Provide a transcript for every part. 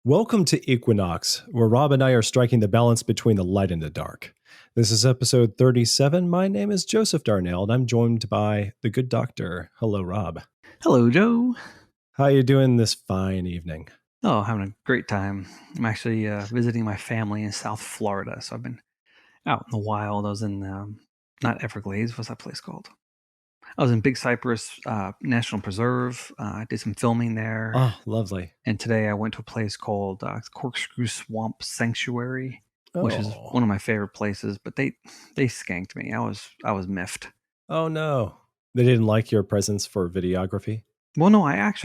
Welcome to Equinox, where Rob and I are striking the balance between the light and the dark. This is episode 37. My name is Joseph Darnell, and I'm joined by the good doctor. Hello, Rob. Hello, Joe. How are you doing this fine evening? Oh, having a great time. I'm actually visiting my family in South Florida, so I've been out in the wild. I was in not Everglades. What's that place called? I was in Big Cypress National Preserve. I did some filming there, Oh, lovely. and today I went to a place called Corkscrew Swamp Sanctuary, which is Oh. one of my favorite places. But they skanked me. I was miffed. Oh, no. They didn't like your presence for videography? Well, no, I asked,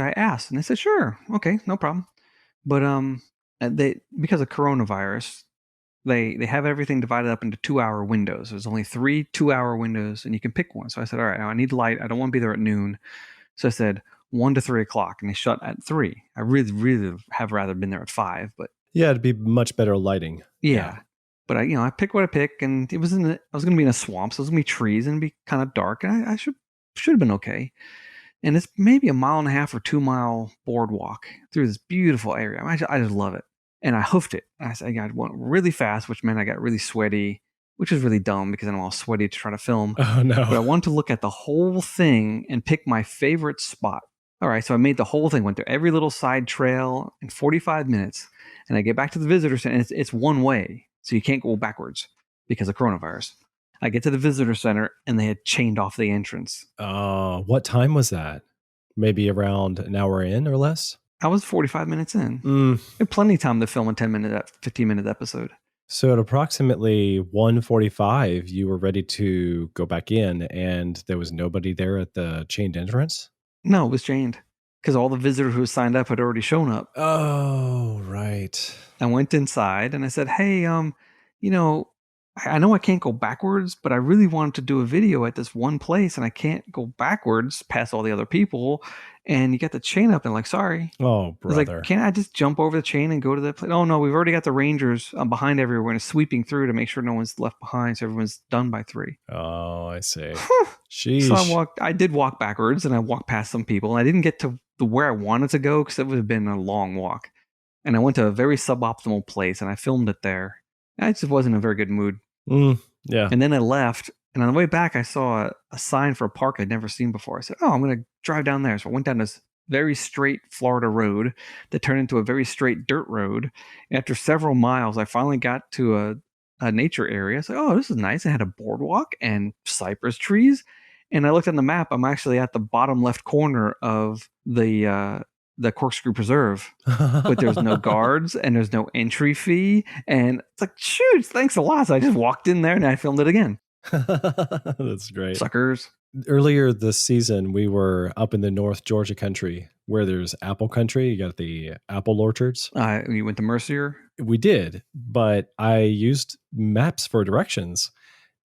and they said, "Sure, okay, no problem." But they because of coronavirus, they have everything divided up into 2-hour windows. There's only 3 2-hour windows, and you can pick one. So I said, all right, I need light. I don't want to be there at noon. So I said 1 to 3 o'clock, and they shut at 3. I really have rather been there at 5, but Yeah, it'd be much better lighting. yeah. But I pick what I pick, and I was going to be in a swamp, so it was going to be trees and it'd be kind of dark, and I should have been okay. And it's maybe a 1.5 or 2 mile boardwalk through this beautiful area. I just love it. And I hoofed it. I went really fast, which meant I got really sweaty, which is really dumb because I'm all sweaty to try to film. Oh, no. But I wanted to look at the whole thing and pick my favorite spot. All right, so I made the whole thing, went through every little side trail in 45 minutes. And I get back to the visitor center, and it's one way. So you can't go backwards because of coronavirus. I get to the visitor center, and they had chained off the entrance. Oh, what time was that? Maybe around an hour in or less? I was 45 minutes in. Mm. I had plenty of time to film a 10-minute, 15-minute episode. So at approximately 1:45, you were ready to go back in, and there was nobody there at the chained entrance? No, it was chained because all the visitors who signed up had already shown up. Oh, right. I went inside and I said, "Hey, I know I can't go backwards, but I really wanted to do a video at this one place, and I can't go backwards past all the other people. And you got the chain up, and like, sorry." Oh, I was like, brother. "Can't I just jump over the chain and go to that place?" "Oh no, we've already got the rangers behind everywhere and sweeping through to make sure no one's left behind, so everyone's done by 3." Oh, I see. So Sheesh. I did walk backwards, and I walked past some people, and I didn't get to where I wanted to go because it would have been a long walk. And I went to a very suboptimal place, and I filmed it there. I just wasn't in a very good mood. Yeah. And then I left, and on the way back, I saw a sign for a park I'd never seen before. I said, "Oh, I'm going to drive down there." So I went down this very straight Florida road that turned into a very straight dirt road. After several miles, I finally got to a nature area. I said, "Oh, this is nice." I had a boardwalk and cypress trees. And I looked on the map. I'm actually at the bottom left corner of the Corkscrew Preserve, but there's no guards and there's no entry fee. And it's like, shoot, thanks a lot. So I just walked in there and I filmed it again. That's great. Suckers. Earlier this season, we were up in the North Georgia country where there's apple country. You got the apple orchards. You went to Mercier? We did, but I used maps for directions,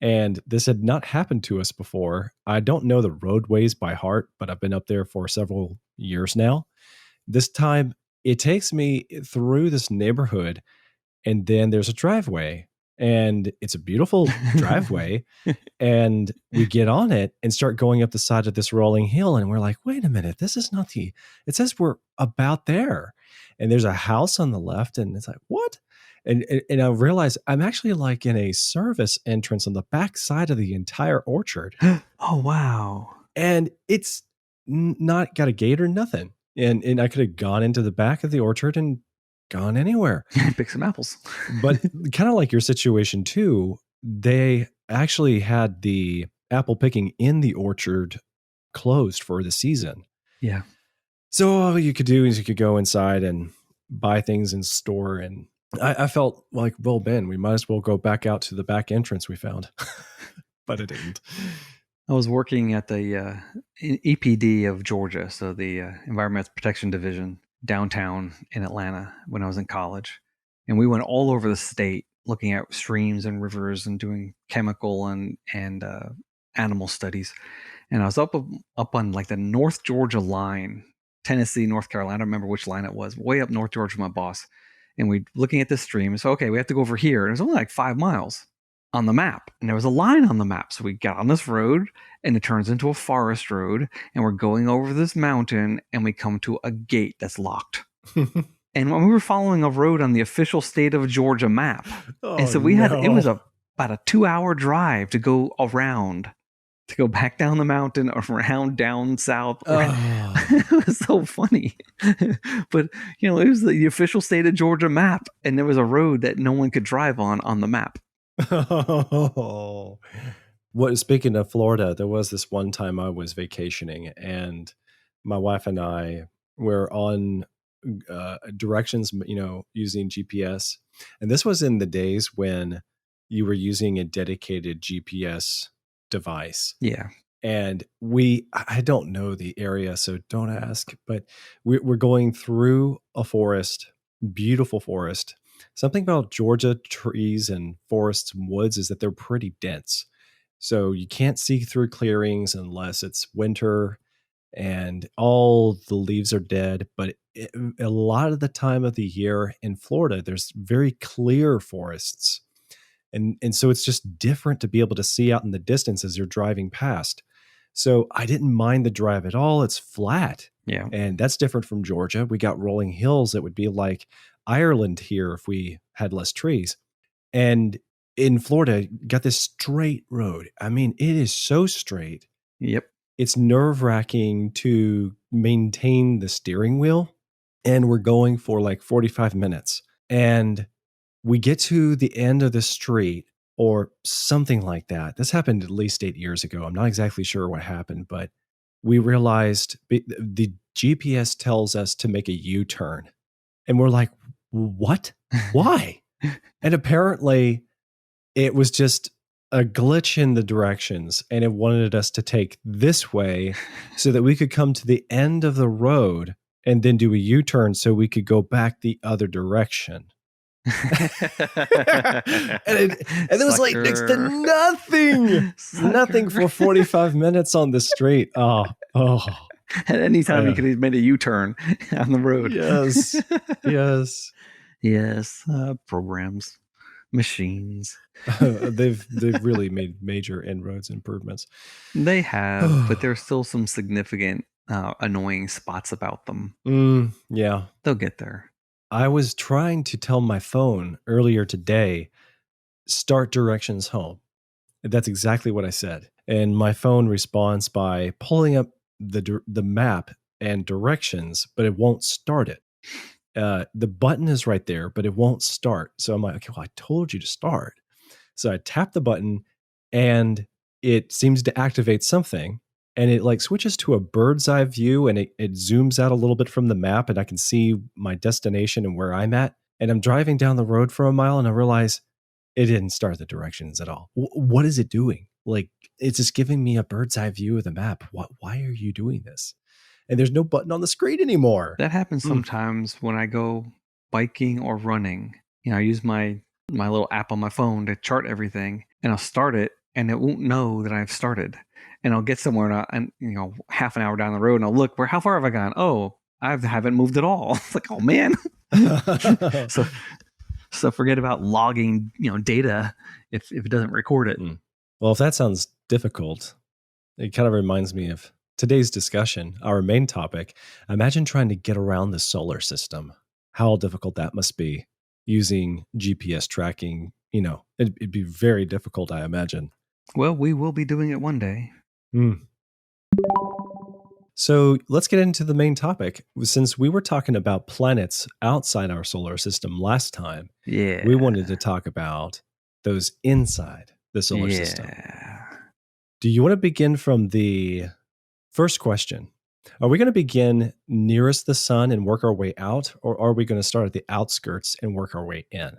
and this had not happened to us before. I don't know the roadways by heart, but I've been up there for several years now. This time, it takes me through this neighborhood, and then there's a driveway, and it's a beautiful driveway. And we get on it and start going up the side of this rolling hill, and we're like, wait a minute, this is not it says we're about there. And there's a house on the left, and it's like, what? And I realize I'm actually like in a service entrance on the back side of the entire orchard. Oh, wow. And it's not got a gate or nothing. And I could have gone into the back of the orchard and gone anywhere. Pick some apples. But kind of like your situation too, they actually had the apple picking in the orchard closed for the season. Yeah. So all you could do is you could go inside and buy things in store. And I felt like, well, Ben, we might as well go back out to the back entrance we found. But it didn't. I was working at the EPD of Georgia, so the Environmental Protection Division downtown in Atlanta when I was in college. And we went all over the state looking at streams and rivers and doing chemical and animal studies. And I was up on like the North Georgia line, Tennessee, North Carolina. I don't remember which line it was, way up North Georgia with my boss. And we looking at this stream. So, okay, we have to go over here. And it was only like 5 miles on the map. And there was a line on the map. So we got on this road, and it turns into a forest road. And we're going over this mountain, and we come to a gate that's locked. And when we were following a road on the official state of Georgia map, and so it was about a 2-hour drive to go around, to go back down the mountain, around down south. It was so funny. But, it was the official state of Georgia map, and there was a road that no one could drive on the map. Speaking of Florida, there was this one time I was vacationing, and my wife and I were on directions, using GPS. And this was in the days when you were using a dedicated GPS device. Yeah. And I don't know the area, so don't ask, but we're going through a forest, beautiful forest. Something about Georgia trees and forests and woods is that they're pretty dense. So you can't see through clearings unless it's winter and all the leaves are dead. But a lot of the time of the year in Florida, there's very clear forests. And so it's just different to be able to see out in the distance as you're driving past. So I didn't mind the drive at all. It's flat. Yeah. And that's different from Georgia. We got rolling hills that would be like Ireland here if we had less trees. And in Florida, got this straight road. I mean, it is so straight. Yep. It's nerve-wracking to maintain the steering wheel. And we're going for like 45 minutes. And we get to the end of the street or something like that. This happened at least 8 years ago. I'm not exactly sure what happened, but we realized the GPS tells us to make a U-turn. And we're like, what? Why? And apparently it was just a glitch in the directions, and it wanted us to take this way so that we could come to the end of the road and then do a U-turn so we could go back the other direction. and it was like next to nothing. Nothing for 45 minutes on the street. Oh. At any time you could have made a U-turn on the road. Yes. Programs, machines. They've really made major inroads improvements. They have, but there's still some significant annoying spots about them. Yeah. They'll get there. I was trying to tell my phone earlier today, start directions home. That's exactly what I said. And my phone responds by pulling up the map and directions, but it won't start it. The button is right there, but it won't start. So I'm like, okay, well, I told you to start. So I tap the button and it seems to activate something. And it like switches to a bird's eye view, and it zooms out a little bit from the map, and I can see my destination and where I'm at. And I'm driving down the road for a mile, and I realize it didn't start the directions at all. What is it doing? Like, it's just giving me a bird's eye view of the map. Why are you doing this? And there's no button on the screen anymore. That happens sometimes when I go biking or running. I use my little app on my phone to chart everything, and I'll start it, and it won't know that I've started. And I'll get somewhere and half an hour down the road, and I'll look, how far have I gone? Oh, I haven't moved at all. It's like, oh man. So forget about logging, data if it doesn't record it. Well, if that sounds difficult, it kind of reminds me of today's discussion, our main topic. Imagine trying to get around the solar system. How difficult that must be using GPS tracking. It'd be very difficult, I imagine. Well, we will be doing it one day. So let's get into the main topic. Since we were talking about planets outside our solar system last time, we wanted to talk about those inside the solar system. Do you want to begin from the first question? Are we going to begin nearest the sun and work our way out, or are we going to start at the outskirts and work our way in?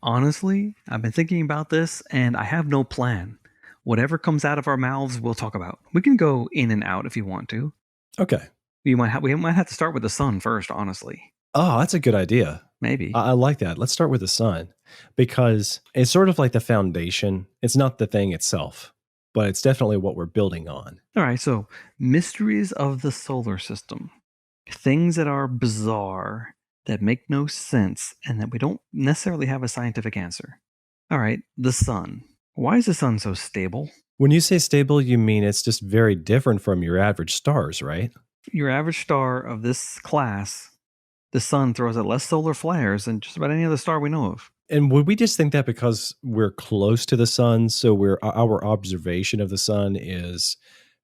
Honestly, I've been thinking about this, and I have no plan. Whatever comes out of our mouths, we'll talk about. We can go in and out if you want to. Okay. We might have to start with the sun first, honestly. Oh, that's a good idea. Maybe. I like that. Let's start with the sun, because it's sort of like the foundation. It's not the thing itself, but it's definitely what we're building on. All right. So, mysteries of the solar system. Things that are bizarre, that make no sense, and that we don't necessarily have a scientific answer. All right. The sun. Why is the sun so stable? When you say stable, you mean it's just very different from your average stars, right? Your average star of this class the sun throws out less solar flares than just about any other star we know of. And would we just think that because we're close to the sun, so our observation of the sun is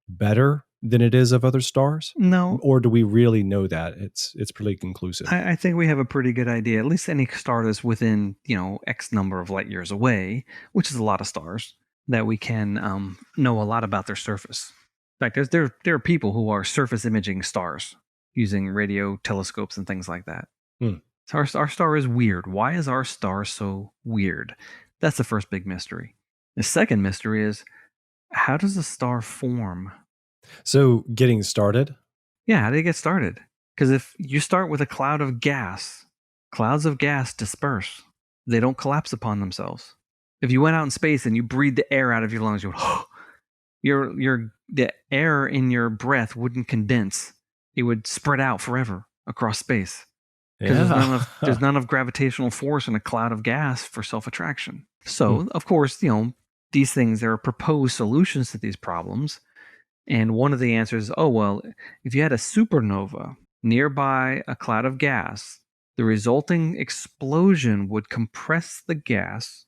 better than it is of other stars? No, Or do we really know that? It's pretty conclusive. I think we have a pretty good idea. At least any star that's within, X number of light years away, which is a lot of stars, that we can know a lot about their surface. In fact, there are people who are surface imaging stars using radio telescopes and things like that. So our star is weird. Why is our star so weird? That's the first big mystery. The second mystery is, how does a star form? So getting started? Yeah, how did it get started? Because if you start with a cloud of gas, clouds of gas disperse. They don't collapse upon themselves. If you went out in space and you breathed the air out of your lungs, you would, the air in your breath wouldn't condense. It would spread out forever across space. Because there's none of gravitational force in a cloud of gas for self-attraction. So, of course, these things, there are proposed solutions to these problems. And one of the answers is, if you had a supernova nearby a cloud of gas, the resulting explosion would compress the gas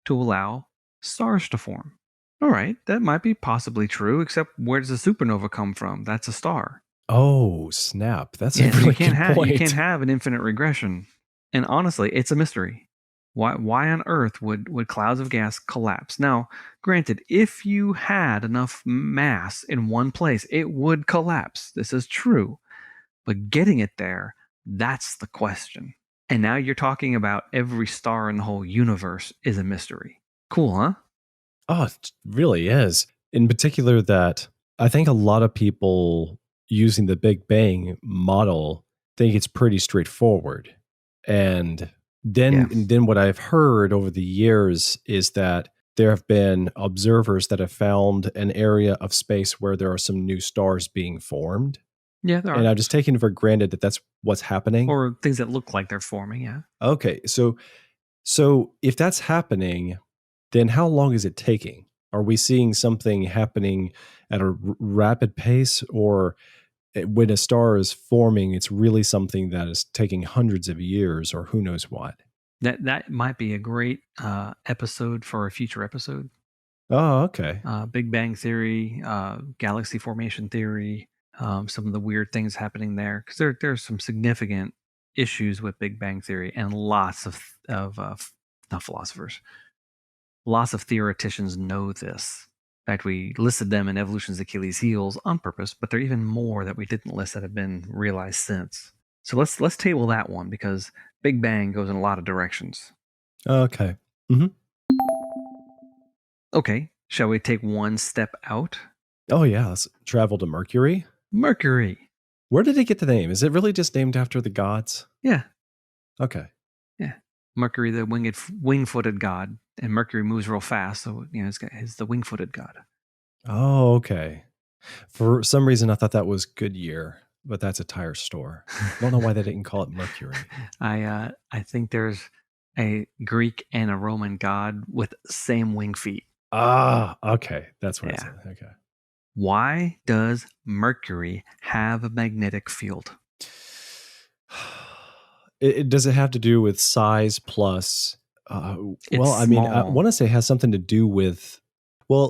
to allow stars to form. All right, that might be possibly true, except where does a supernova come from? That's a star. Oh, snap. That's a really good point. You can't have an infinite regression. And honestly, it's a mystery. Why on earth would clouds of gas collapse? Now, granted, if you had enough mass in one place, it would collapse. This is true. But getting it there, that's the question. And now you're talking about every star in the whole universe is a mystery. Cool, huh? Oh, it really is. In particular, that I think a lot of people using the Big Bang model think it's pretty straightforward. And then what I've heard over the years is that there have been observers that have found an area of space where there are some new stars being formed. Yeah, there are. And I'm just taking for granted that that's what's happening. Or things that look like they're forming, yeah. Okay, so if that's happening, then how long is it taking? Are we seeing something happening at a rapid pace, or when a star is forming, it's really something that is taking hundreds of years, or who knows what? That might be a great episode for a future episode. Oh, okay. Big Bang Theory, galaxy formation theory, some of the weird things happening there, because there's some significant issues with Big Bang Theory, and lots of not philosophers, lots of theoreticians know this. In fact, we listed them in Evolution's Achilles' Heels on purpose, but there are even more that we didn't list that have been realized since. So let's table that one, because Big Bang goes in a lot of directions. Okay. Okay, shall we take one step out? Oh yeah, let's travel to Mercury. Mercury. Where did it get the name? Is it really just named after the gods? Yeah. Okay. Yeah. Mercury, the wing-footed god, and Mercury moves real fast, so it's the wing-footed god. Oh, okay. For some reason, I thought that was Goodyear, but that's a tire store. I don't know why they didn't call it Mercury. I think there's a Greek and a Roman god with same wing feet. Ah, okay, that's what it is. Okay. Why does Mercury have a magnetic field? Does it have to do with size plus? I small. want to say it has something to do with,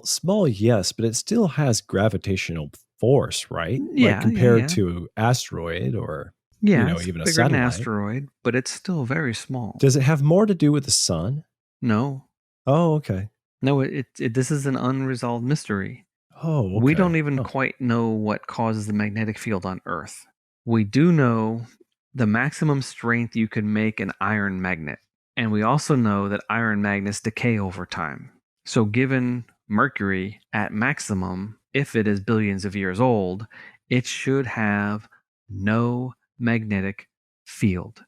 small, yes, but it still has gravitational force, right? Yeah, like compared to asteroid or even a bigger satellite. than asteroid, but it's still very small. Does it have more to do with the sun? No. Oh, okay. No, this is an unresolved mystery. Oh, okay. We don't even quite know what causes the magnetic field on Earth. We do know the maximum strength you can make an iron magnet. And we also know that iron magnets decay over time. So given Mercury at maximum, if it is billions of years old, it should have no magnetic field.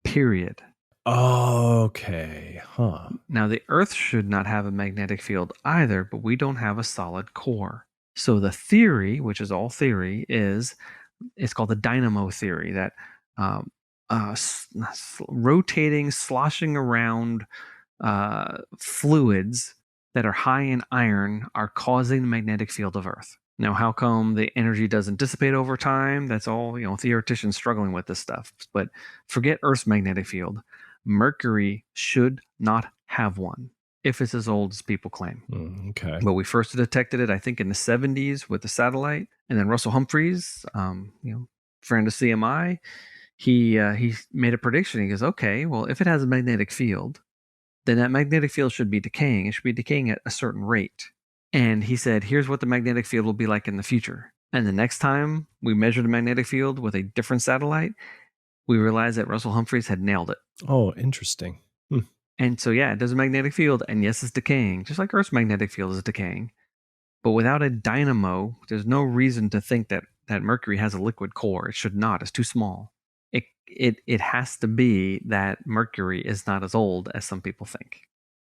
Period. Okay. Huh. Now, the Earth should not have a magnetic field either, but we don't have a solid core. So the theory, which is all theory, it's called the dynamo theory, that rotating, sloshing around fluids that are high in iron are causing the magnetic field of Earth. Now, how come the energy doesn't dissipate over time? That's all, theoreticians struggling with this stuff. But forget Earth's magnetic field. Mercury should not have one if it's as old as people claim. Okay. But we first detected it, I think, in the 70s with the satellite. And then Russell Humphreys, friend of CMI, he made a prediction. He goes, okay, well, if it has a magnetic field, then that magnetic field should be decaying. It should be decaying at a certain rate. And he said, here's what the magnetic field will be like in the future. And the next time we measured the magnetic field with a different satellite, we realized that Russell Humphreys had nailed it. Oh, interesting. And so, yeah, there's a magnetic field, and yes, it's decaying, just like Earth's magnetic field is decaying. But without a dynamo, there's no reason to think that Mercury has a liquid core. It should not. It's too small. It has to be that Mercury is not as old as some people think.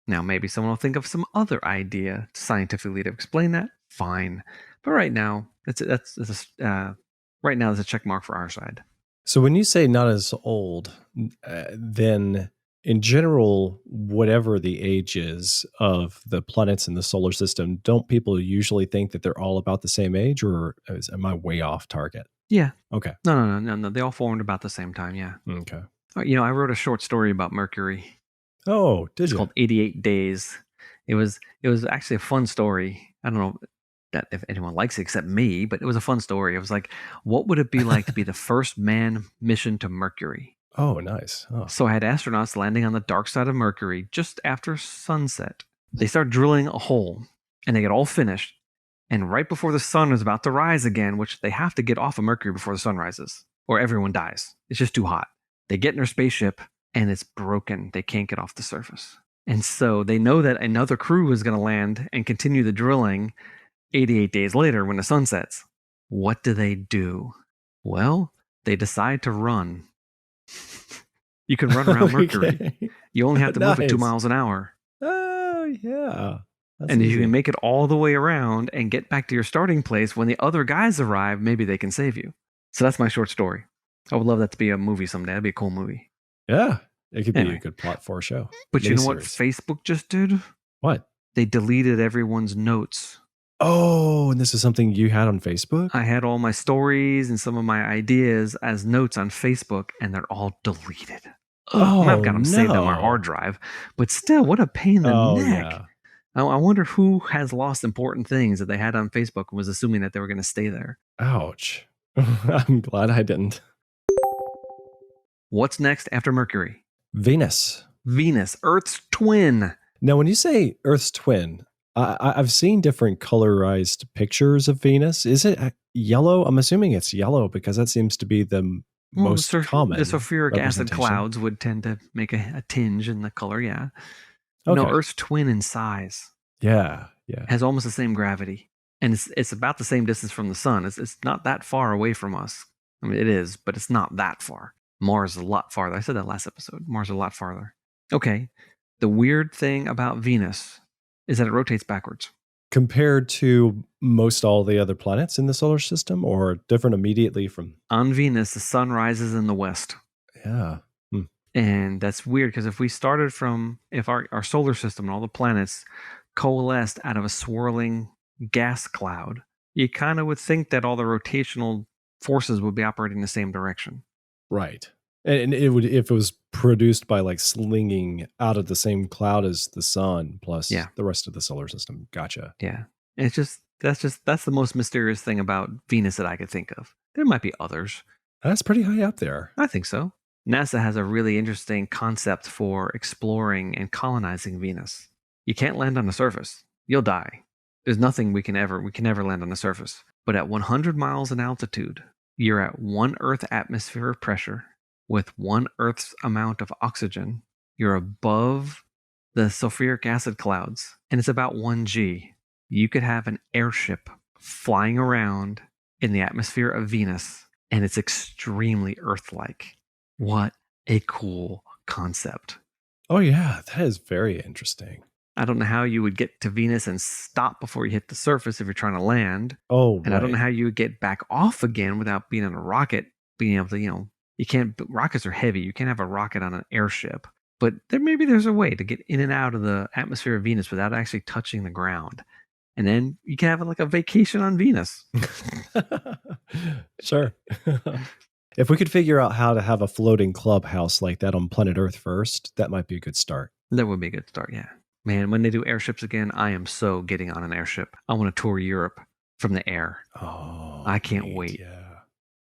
Now, maybe someone will think of some other idea scientifically to explain that. Fine, but right now, right now there's a check mark for our side. So when you say not as old, then in general, whatever the age is of the planets in the solar system, don't people usually think that they're all about the same age, or am I way off target? Yeah. Okay. No. They all formed about the same time. Yeah. Okay. I wrote a short story about Mercury. Oh, did it's you? called 88 Days. It was actually a fun story. I don't know that if anyone likes it except me, but it was a fun story. It was like, what would it be like to be the first manned mission to Mercury? Oh, nice. Oh. So I had astronauts landing on the dark side of Mercury just after sunset. They start drilling a hole, and they get all finished. And right before the sun is about to rise again, which they have to get off of Mercury before the sun rises, or everyone dies. It's just too hot. They get in their spaceship, and it's broken. They can't get off the surface. And so they know that another crew is going to land and continue the drilling 88 days later when the sun sets. What do? Well, they decide to run. You can run around Mercury. You only have to move at 2 miles an hour. Oh, yeah. And if you can make it all the way around and get back to your starting place, when the other guys arrive, maybe they can save you. So that's my short story. I would love that to be a movie someday. That'd be a cool movie. Yeah. It could be a good plot for a show. But you know what Facebook just did? What? They deleted everyone's notes. Oh, and this is something you had on Facebook? I had all my stories and some of my ideas as notes on Facebook, and they're all deleted. I've got them saved on my hard drive. But still, what a pain in the neck. Yeah. I wonder who has lost important things that they had on Facebook and was assuming that they were going to stay there. Ouch. I'm glad I didn't. What's next after Mercury? Venus. Venus, Earth's twin. Now, when you say Earth's twin, I've seen different colorized pictures of Venus. Is it yellow? I'm assuming it's yellow because that seems to be the most common. The sulfuric acid clouds would tend to make a tinge in the color, yeah. Okay. No, Earth's twin in size. Yeah. Has almost the same gravity. And it's about the same distance from the sun. It's not that far away from us. I mean, it is, but it's not that far. Mars is a lot farther. I said that last episode. Mars is a lot farther. Okay. The weird thing about Venus is that it rotates backwards. Compared to most all the other planets in the solar system, or different immediately from? On Venus, the sun rises in the west. Yeah. And that's weird because if our solar system and all the planets coalesced out of a swirling gas cloud, you kind of would think that all the rotational forces would be operating in the same direction. Right. And it would, if it was produced by like slinging out of the same cloud as the sun plus the rest of the solar system. Gotcha. Yeah. That's the most mysterious thing about Venus that I could think of. There might be others. That's pretty high up there. I think so. NASA has a really interesting concept for exploring and colonizing Venus. You can't land on the surface. You'll die. There's nothing we can never land on the surface. But at 100 miles in altitude, you're at 1 Earth atmosphere of pressure with 1 Earth's amount of oxygen. You're above the sulfuric acid clouds, and it's about 1 G. You could have an airship flying around in the atmosphere of Venus, and it's extremely Earth-like. What a cool concept. Oh, yeah. That is very interesting. I don't know how you would get to Venus and stop before you hit the surface if you're trying to land. Oh, and I don't know how you would get back off again without being on a rocket, being able to, rockets are heavy. You can't have a rocket on an airship. But there's a way to get in and out of the atmosphere of Venus without actually touching the ground. and then you can have like a vacation on Venus. Sure. If we could figure out how to have a floating clubhouse like that on planet Earth first, that might be a good start. That would be a good start, yeah. Man, when they do airships again, I am so getting on an airship. I want to tour Europe from the air. Oh, I can't neat, wait. Yeah.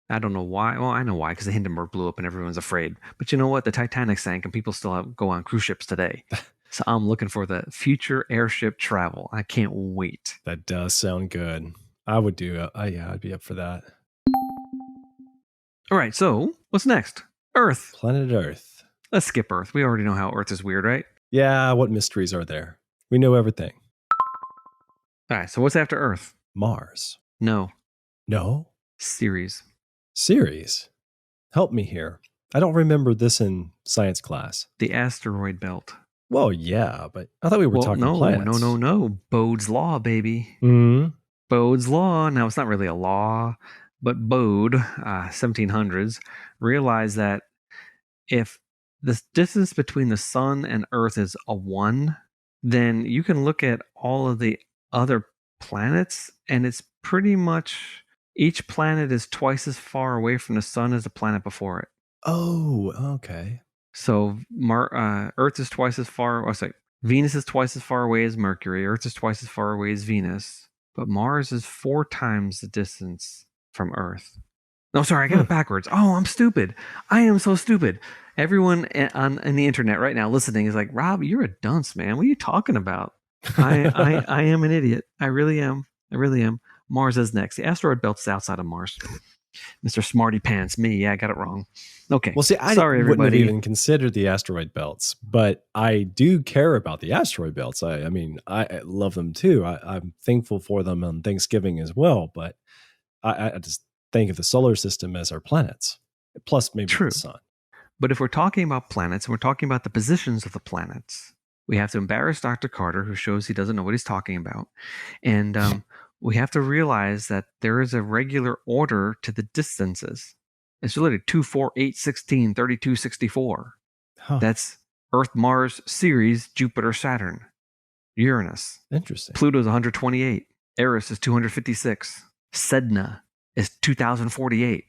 I don't know why. Well, I know why, because the Hindenburg blew up and everyone's afraid. But you know what? The Titanic sank and people still go on cruise ships today. So I'm looking for the future airship travel. I can't wait. That does sound good. I would do it. Yeah, I'd be up for that. All right, so what's next? Earth. Planet Earth. Let's skip Earth. We already know how Earth is weird, right? Yeah, what mysteries are there? We know everything. All right, so what's after Earth? Mars. No. No? Ceres. Ceres. Help me here. I don't remember this in science class. The asteroid belt. Well, yeah, but I thought we were talking planets. No. Bode's Law, baby. Mm-hmm. Bode's Law. Now, it's not really a law, but Bode, 1700s, realized that if the distance between the sun and Earth is a 1, then you can look at all of the other planets, and it's pretty much each planet is twice as far away from the sun as the planet before it. Oh, okay. So Earth is twice as far. Venus is twice as far away as Mercury. Earth is twice as far away as Venus, but Mars is 4 times the distance from Earth. No, sorry, I got it backwards. Oh, I'm stupid. I am so stupid. Everyone on the internet right now listening is like, Rob, you're a dunce, man. What are you talking about? I am an idiot. I really am. Mars is next. The asteroid belt is outside of Mars. Mr. Smarty Pants, me. Yeah, I got it wrong. Okay. Well, see, I wouldn't have even considered the asteroid belts, but I do care about the asteroid belts. I mean, I love them too. I'm thankful for them on Thanksgiving as well, but I just think of the solar system as our planets, plus maybe the sun. But if we're talking about planets, and we're talking about the positions of the planets, we have to embarrass Dr. Carter, who shows he doesn't know what he's talking about. And we have to realize that there is a regular order to the distances. It's literally 2, 4, 8, 16, 32, 64. Huh. That's Earth, Mars, Ceres, Jupiter, Saturn, Uranus. Interesting. Pluto's 128. Eris is 256. Sedna is 2048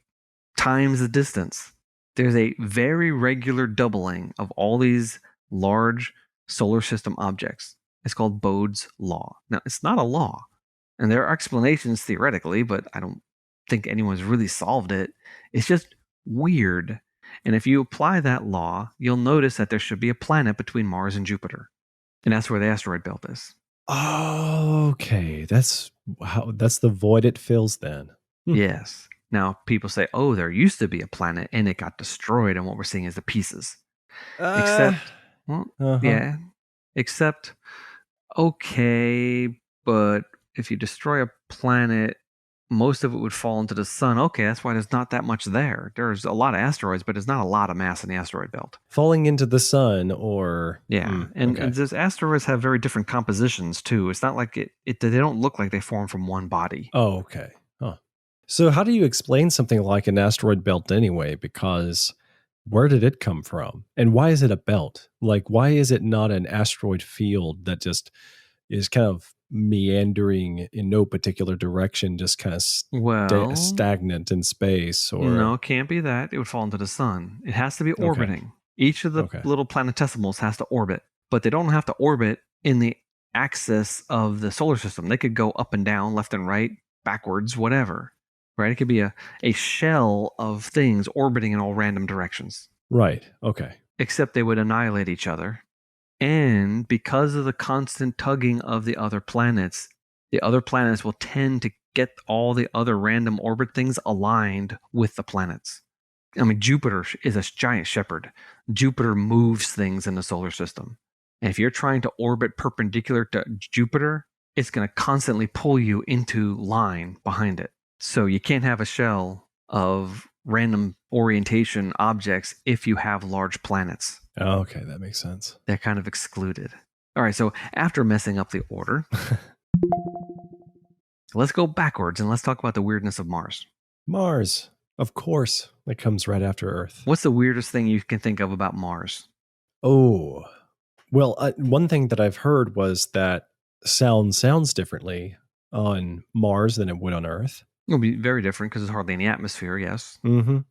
times the distance. There's a very regular doubling of all these large solar system objects. It's called Bode's Law. Now, it's not a law, and there are explanations theoretically, but I don't think anyone's really solved it. It's just weird. And if you apply that law, you'll notice that there should be a planet between Mars and Jupiter. And that's where the asteroid belt is. Okay. That's the void it fills then. Yes. Now, people say, oh, there used to be a planet and it got destroyed, and what we're seeing is the pieces. Except, okay, but if you destroy a planet, most of it would fall into the sun. Okay, that's why there's not that much there. There's a lot of asteroids, but there's not a lot of mass in the asteroid belt. Falling into the sun or... Yeah, and those asteroids have very different compositions, too. It's not like they don't look like they form from one body. Oh, okay. Huh. So how do you explain something like an asteroid belt anyway? Because where did it come from? And why is it a belt? Like, why is it not an asteroid field that just is kind of meandering in no particular direction, just kind of stagnant in space? Or no, it can't be that. It would fall into the sun. It has to be orbiting. Okay. Each of the little planetesimals has to orbit, but they don't have to orbit in the axis of the solar system. They could go up and down, left and right, backwards, whatever. Right? It could be a shell of things orbiting in all random directions. Right. Okay. Except they would annihilate each other. And because of the constant tugging of the other planets will tend to get all the other random orbit things aligned with the planets. I mean, Jupiter is a giant shepherd. Jupiter moves things in the solar system. And if you're trying to orbit perpendicular to Jupiter, it's going to constantly pull you into line behind it. So you can't have a shell of random orientation objects if you have large planets. Oh, okay, that makes sense. They're kind of excluded. All right, so after messing up the order, let's go backwards and let's talk about the weirdness of Mars. Mars, of course, that comes right after Earth. What's the weirdest thing you can think of about Mars? Oh, well, one thing that I've heard was that sounds differently on Mars than it would on Earth. It'll be very different because there's hardly any atmosphere, yes.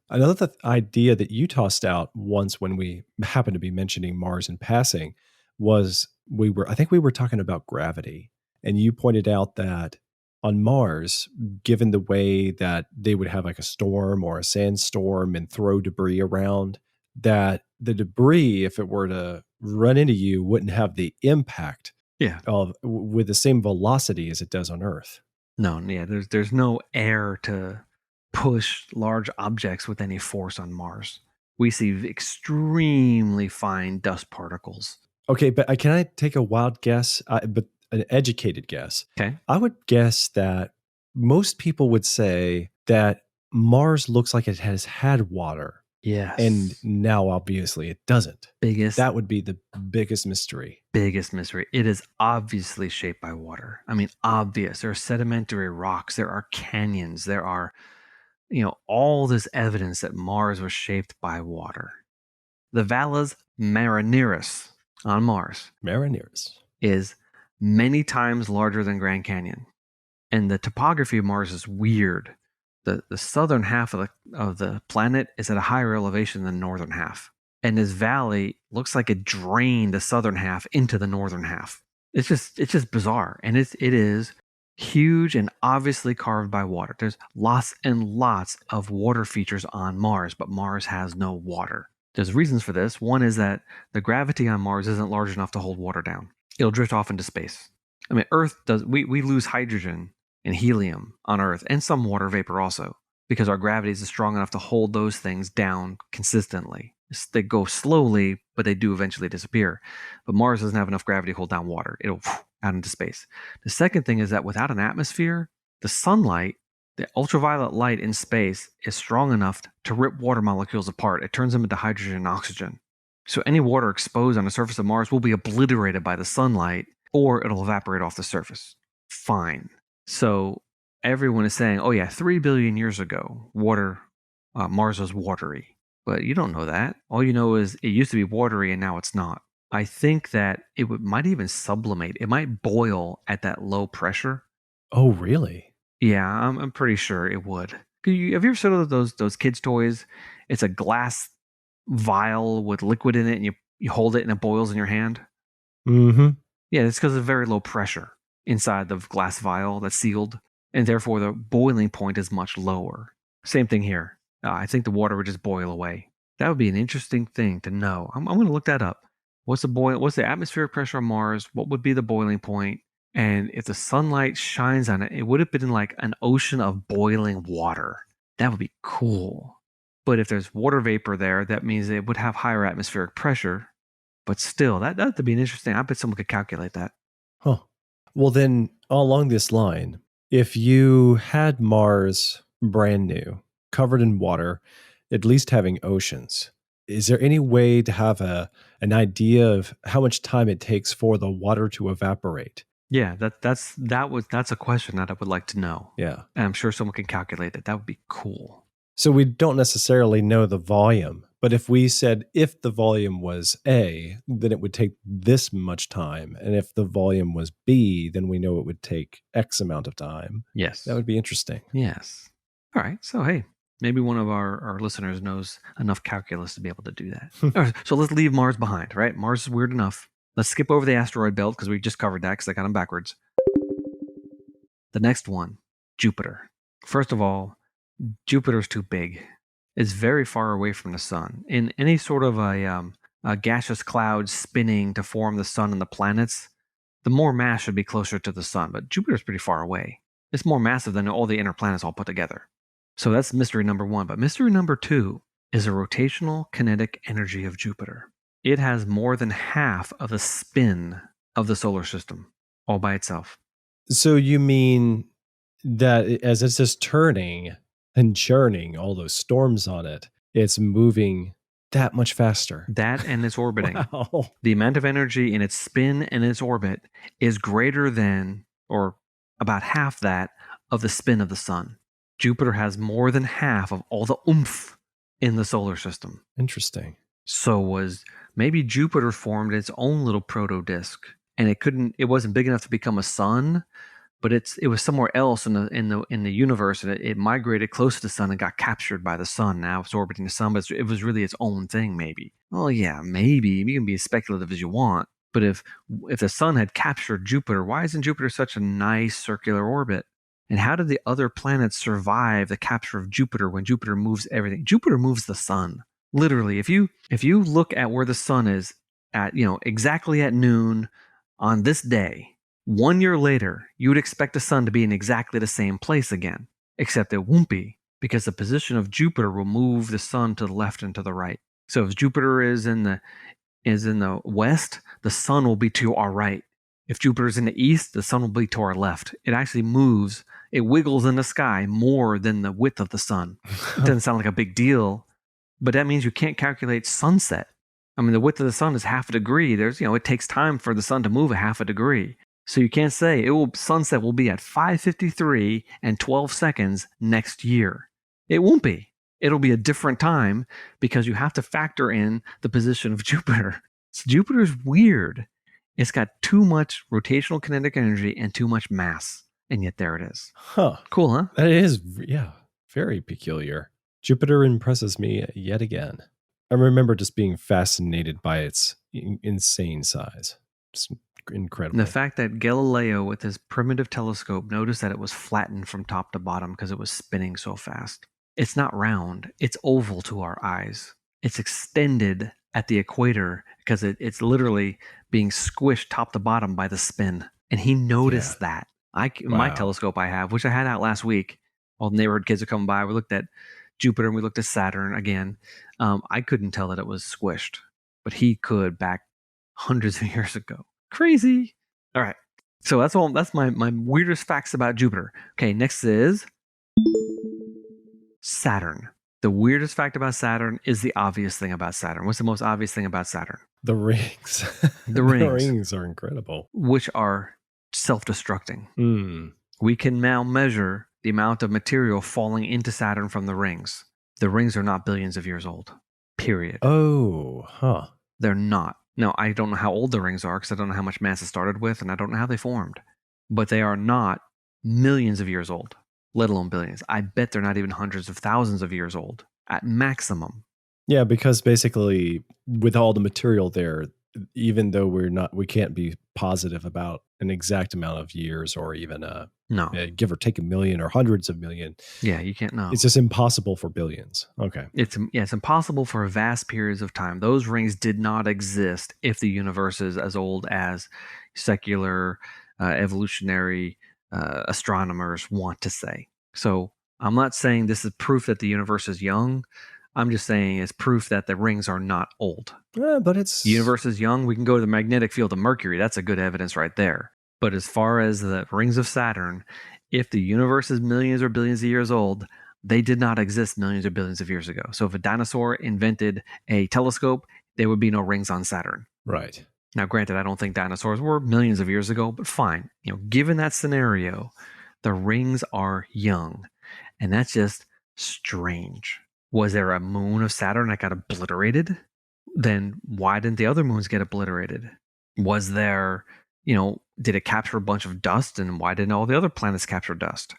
Another idea that you tossed out once when we happened to be mentioning Mars in passing was I think we were talking about gravity, and you pointed out that on Mars, given the way that they would have like a storm or a sandstorm and throw debris around, that the debris, if it were to run into you, wouldn't have the impact Yeah. of with the same velocity as it does on Earth. No, yeah, there's no air to push large objects with any force on Mars. We see extremely fine dust particles. Okay, but can I take a wild guess? But an educated guess. Okay. I would guess that most people would say that Mars looks like it has had water, Yes. and now obviously it doesn't. biggest That would be the biggest mystery. mystery. It is obviously shaped by water. I mean, obvious. There are sedimentary rocks. There are canyons. There are, all this evidence that Mars was shaped by water. The Valles Marineris on Mars Marineris. is many times larger than Grand Canyon, and the topography of Mars is weird. The southern half of the planet is at a higher elevation than the northern half, and this valley looks like it drained the southern half into the northern half. It's just bizarre, and it is huge and obviously carved by water. There's lots and lots of water features on Mars, but Mars has no water. There's reasons for this. One is that the gravity on Mars isn't large enough to hold water down. It'll drift off into space. I mean, Earth does. We lose hydrogen and helium on Earth, and some water vapor also, because our gravity is strong enough to hold those things down consistently. They go slowly, but they do eventually disappear. But Mars doesn't have enough gravity to hold down water. It'll out into space. The second thing is that without an atmosphere, the sunlight, the ultraviolet light in space, is strong enough to rip water molecules apart. It turns them into hydrogen and oxygen. So any water exposed on the surface of Mars will be obliterated by the sunlight, or it'll evaporate off the surface. Fine. So everyone is saying, oh yeah, 3 billion years ago, Mars was watery. But you don't know that. All you know is it used to be watery and now it's not. I think that it might even sublimate. It might boil at that low pressure. Oh, really? Yeah, I'm pretty sure it would. Have you ever seen those kids' toys? It's a glass vial with liquid in it, and you hold it and it boils in your hand. Mm-hmm. Yeah, it's because of very low pressure inside the glass vial that's sealed, and therefore the boiling point is much lower. Same thing here. I think the water would just boil away. That would be an interesting thing to know. I'm going to look that up. What's the atmospheric pressure on Mars? What would be the boiling point? And if the sunlight shines on it, it would have been like an ocean of boiling water. That would be cool. But if there's water vapor there, that means it would have higher atmospheric pressure. But still, that would be an interesting. I bet someone could calculate that. Huh. Well, then along this line, if you had Mars brand new, covered in water, at least having oceans, is there any way to have an idea of how much time it takes for the water to evaporate? Yeah, that's a question that I would like to know. Yeah. And I'm sure someone can calculate it. That would be cool. So we don't necessarily know the volume, but if we said if the volume was A, then it would take this much time. And if the volume was B, then we know it would take X amount of time. Yes. That would be interesting. Yes. All right. So, hey, maybe one of our listeners knows enough calculus to be able to do that. All right, so let's leave Mars behind, right? Mars is weird enough. Let's skip over the asteroid belt because we just covered that because I got them backwards. The next one, Jupiter. First of all, Jupiter's too big. It's very far away from the sun. In any sort of a gaseous cloud spinning to form the sun and the planets, the more mass should be closer to the sun. But Jupiter's pretty far away. It's more massive than all the inner planets all put together. So that's mystery number one. But mystery number two is the rotational kinetic energy of Jupiter. It has more than half of the spin of the solar system all by itself. So you mean that as it's just turning and churning all those storms on it, it's moving that much faster? That and it's orbiting. Wow. The amount of energy in its spin and its orbit is greater than, or about half that, of the spin of the sun. Jupiter has more than half of all the oomph in the solar system. Interesting. So maybe Jupiter formed its own little proto-disk and it wasn't big enough to become a sun, but it was somewhere else in the universe, and it migrated close to the sun and got captured by the sun. Now it's orbiting the sun, but it was really its own thing, maybe. Well, yeah, maybe. You can be as speculative as you want. But if the sun had captured Jupiter, why isn't Jupiter such a nice circular orbit? And how did the other planets survive the capture of Jupiter when Jupiter moves everything? Jupiter moves the sun. Literally, if you look at where the sun is at, exactly at noon on this day, 1 year later, you would expect the sun to be in exactly the same place again, except it won't be, because the position of Jupiter will move the sun to the left and to the right. So if Jupiter is in the west, the sun will be to our right. If Jupiter is in the east, the sun will be to our left. It actually moves. It wiggles in the sky more than the width of the sun. It doesn't sound like a big deal, but that means you can't calculate sunset. I mean, the width of the sun is half a degree. It takes time for the sun to move a half a degree. So you can't say sunset will be at 5:53 and 12 seconds next year. It won't be. It'll be a different time because you have to factor in the position of Jupiter. So Jupiter's weird. It's got too much rotational kinetic energy and too much mass. And yet there it is. Huh. Cool, huh? That is, yeah, very peculiar. Jupiter impresses me yet again. I remember just being fascinated by its insane size. Just incredible. And the fact that Galileo, with his primitive telescope, noticed that it was flattened from top to bottom because it was spinning so fast. It's not round. It's oval to our eyes. It's extended at the equator because it's literally being squished top to bottom by the spin. And he noticed that. My telescope I have, which I had out last week, all the neighborhood kids are coming by. We looked at Jupiter and we looked at Saturn again. I couldn't tell that it was squished, but he could back hundreds of years ago. Crazy. All right. So that's my weirdest facts about Jupiter. Okay, next is Saturn. The weirdest fact about Saturn is the obvious thing about Saturn. What's the most obvious thing about Saturn? The rings. The rings. The rings are incredible. Which are self-destructing. We can now measure the amount of material falling into Saturn from the rings. The rings are not billions of years old. Period. Oh, huh. They're not. Now, I don't know how old the rings are because I don't know how much mass it started with, and I don't know how they formed. But they are not millions of years old, let alone billions. I bet they're not even hundreds of thousands of years old at maximum. Yeah, because basically with all the material there, even though we can't be positive about an exact amount of years or even give or take a million or hundreds of million. Yeah, you can't know. It's just impossible for billions. Okay. It's impossible for vast periods of time. Those rings did not exist if the universe is as old as secular evolutionary astronomers want to say. So I'm not saying this is proof that the universe is young. I'm just saying it's proof that the rings are not old. But the universe is young. We can go to the magnetic field of Mercury. That's a good evidence right there. But as far as the rings of Saturn, if the universe is millions or billions of years old, they did not exist millions or billions of years ago. So if a dinosaur invented a telescope, there would be no rings on Saturn. Right. Now, granted, I don't think dinosaurs were millions of years ago, but fine. Given that scenario, the rings are young. And that's just strange. Was there a moon of Saturn that got obliterated? Then why didn't the other moons get obliterated? Was there, did it capture a bunch of dust, and why didn't all the other planets capture dust?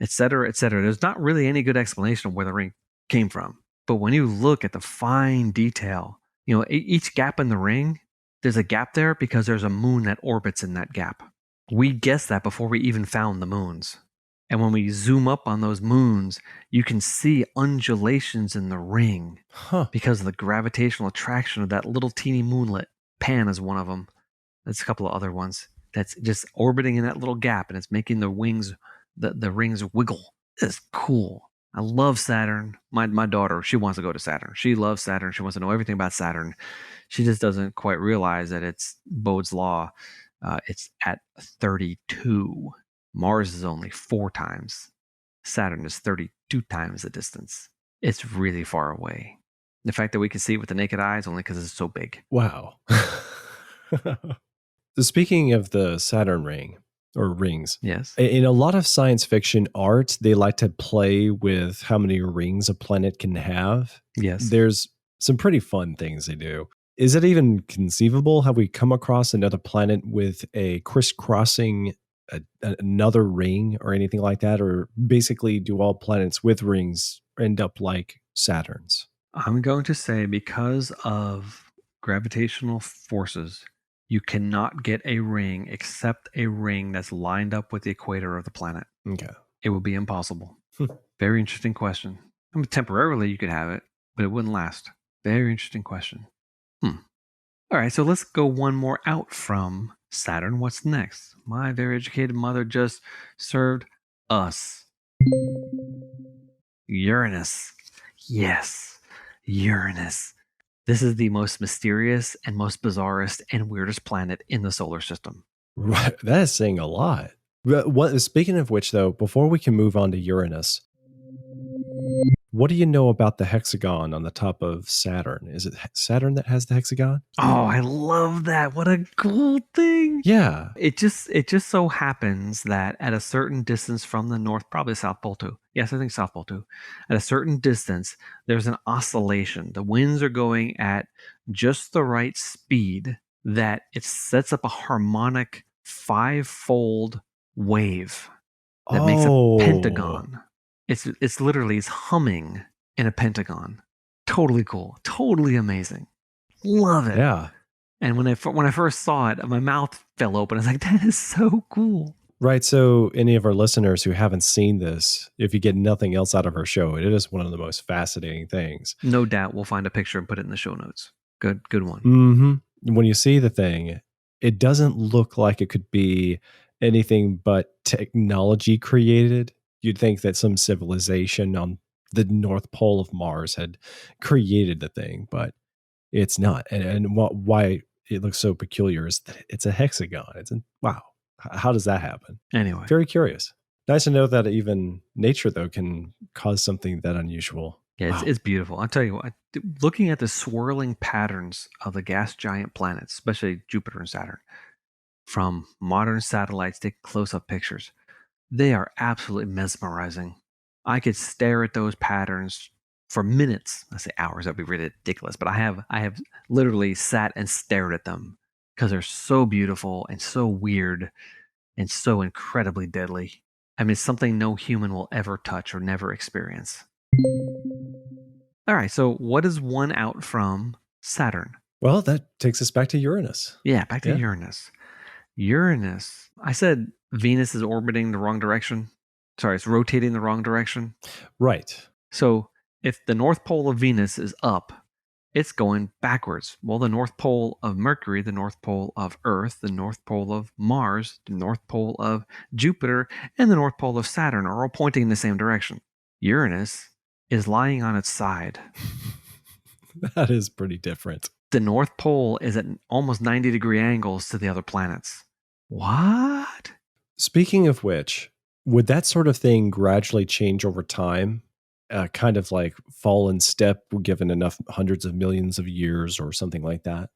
Et cetera, et cetera. There's not really any good explanation of where the ring came from. But when you look at the fine detail, each gap in the ring, there's a gap there because there's a moon that orbits in that gap. We guessed that before we even found the moons. And when we zoom up on those moons, you can see undulations in the ring because of the gravitational attraction of that little teeny moonlet. Pan is one of them. There's a couple of other ones that's just orbiting in that little gap, and it's making the rings wiggle. It's cool. I love Saturn. My daughter, she wants to go to Saturn. She loves Saturn. She wants to know everything about Saturn. She just doesn't quite realize that it's Bode's law. It's at 32. Mars is only 4 times. Saturn is 32 times the distance. It's really far away. The fact that we can see it with the naked eye is only because it's so big. Wow. So speaking of the Saturn ring, or rings, yes, in a lot of science fiction art, they like to play with how many rings a planet can have. Yes. There's some pretty fun things they do. Is it even conceivable? Have we come across another planet with a crisscrossing another ring or anything like that? Or basically, do all planets with rings end up like Saturn's? I'm going to say because of gravitational forces, you cannot get a ring except a ring that's lined up with the equator of the planet. Okay. It would be impossible. Hmm. Very interesting question. I mean, temporarily you could have it, but it wouldn't last. Very interesting question. All right, so let's go one more out from Saturn. What's next? My very educated mother just served us. Uranus. Yes, Uranus. This is the most mysterious and most bizarrest and weirdest planet in the solar system. Right. That is saying a lot. Speaking of which, though, before we can move on to Uranus, what do you know about the hexagon on the top of Saturn? Is it Saturn that has the hexagon? Oh, I love that. What a cool thing. Yeah. It just so happens that at a certain distance from the North, probably South Pole too. Yes, I think South Pole too. At a certain distance, there's an oscillation. The winds are going at just the right speed that it sets up a harmonic five-fold wave that makes a pentagon. It's literally it's humming in a pentagon. Totally cool. Totally amazing. Love it. Yeah. And when I first saw it, my mouth fell open. I was like, that is so cool. Right. So, any of our listeners who haven't seen this, if you get nothing else out of our show, it is one of the most fascinating things. No doubt we'll find a picture and put it in the show notes. Good one. Mm-hmm. When you see the thing, it doesn't look like it could be anything but technology created. You'd think that some civilization on the North Pole of Mars had created the thing, but it's not. And why it looks so peculiar is that it's a hexagon. Wow. How does that happen? Anyway. Very curious. Nice to know that even nature, though, can cause something that unusual. Yeah, Wow. it's beautiful. I'll tell you what, looking at the swirling patterns of the gas giant planets, especially Jupiter and Saturn, from modern satellites, take close-up pictures. They are absolutely mesmerizing. I could stare at those patterns for minutes. I say hours, that'd be ridiculous, but I have literally sat and stared at them because they're so beautiful and so weird and so incredibly deadly. I mean, it's something no human will ever touch or never experience. All right, so what is one out from Saturn? Well, that takes us back to Uranus. Yeah, back to Uranus. Uranus. I said Venus is orbiting the wrong direction. Sorry, it's rotating the wrong direction. Right. So if the North Pole of Venus is up, it's going backwards. Well, the North Pole of Mercury, the North Pole of Earth, the North Pole of Mars, the North Pole of Jupiter, and the North Pole of Saturn are all pointing in the same direction. Uranus is lying on its side. That is pretty different. The North Pole is at almost 90-degree angles to the other planets. What? Speaking of which, would that sort of thing gradually change over time? Kind of like fall in step given enough hundreds of millions of years or something like that?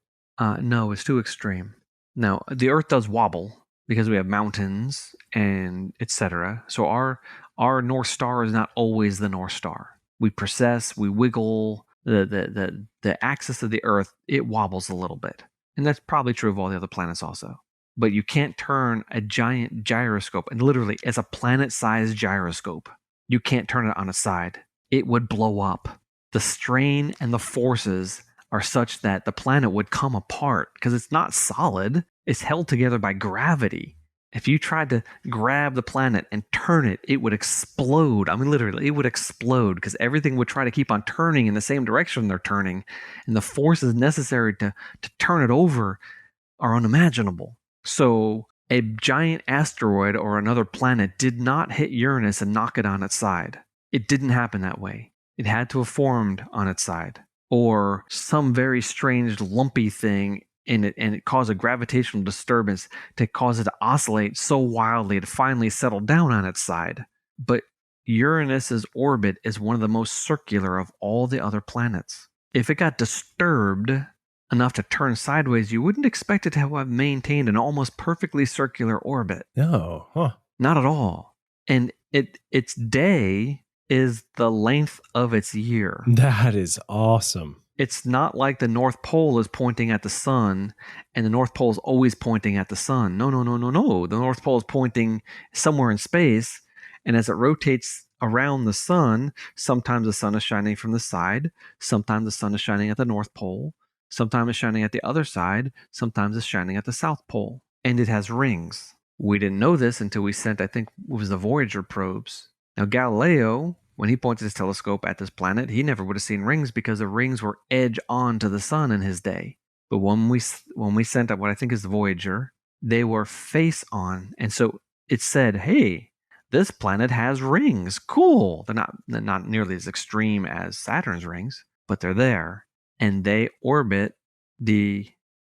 No, it's too extreme. Now, the Earth does wobble because we have mountains and etc. So our North Star is not always the North Star. We precess, we wiggle. The axis of the Earth, it wobbles a little bit. And that's probably true of all the other planets also. But you can't turn a giant gyroscope, and literally it's a planet-sized gyroscope. You can't turn it on its side. It would blow up. The strain and the forces are such that the planet would come apart because it's not solid. It's held together by gravity. If you tried to grab the planet and turn it, it would explode. I mean, literally, it would explode because everything would try to keep on turning in the same direction they're turning. And the forces necessary to turn it over are unimaginable. So a giant asteroid or another planet did not hit Uranus and knock it on its side. It didn't happen that way. It had to have formed on its side. Or some very strange lumpy thing in it, and it caused a gravitational disturbance to cause it to oscillate so wildly to finally settle down on its side. But Uranus's orbit is one of the most circular of all the other planets. If it got disturbed enough to turn sideways, you wouldn't expect it to have maintained an almost perfectly circular orbit. No, Not at all. And its day is the length of its year. That is awesome. It's not like the North Pole is pointing at the sun and the North Pole is always pointing at the sun. No, no, no, no, no. The North Pole is pointing somewhere in space, and as it rotates around the sun, sometimes the sun is shining from the side, sometimes the sun is shining at the North Pole, sometimes it's shining at the other side, sometimes it's shining at the South Pole, and it has rings. We didn't know this until we sent, I think, it was the Voyager probes. Now, Galileo, when he pointed his telescope at this planet, he never would have seen rings because the rings were edge on to the sun in his day. But when we sent up what I think is the Voyager, they were face on, and so it said, "Hey, this planet has rings. Cool. They're not nearly as extreme as Saturn's rings, but they're there, and they orbit the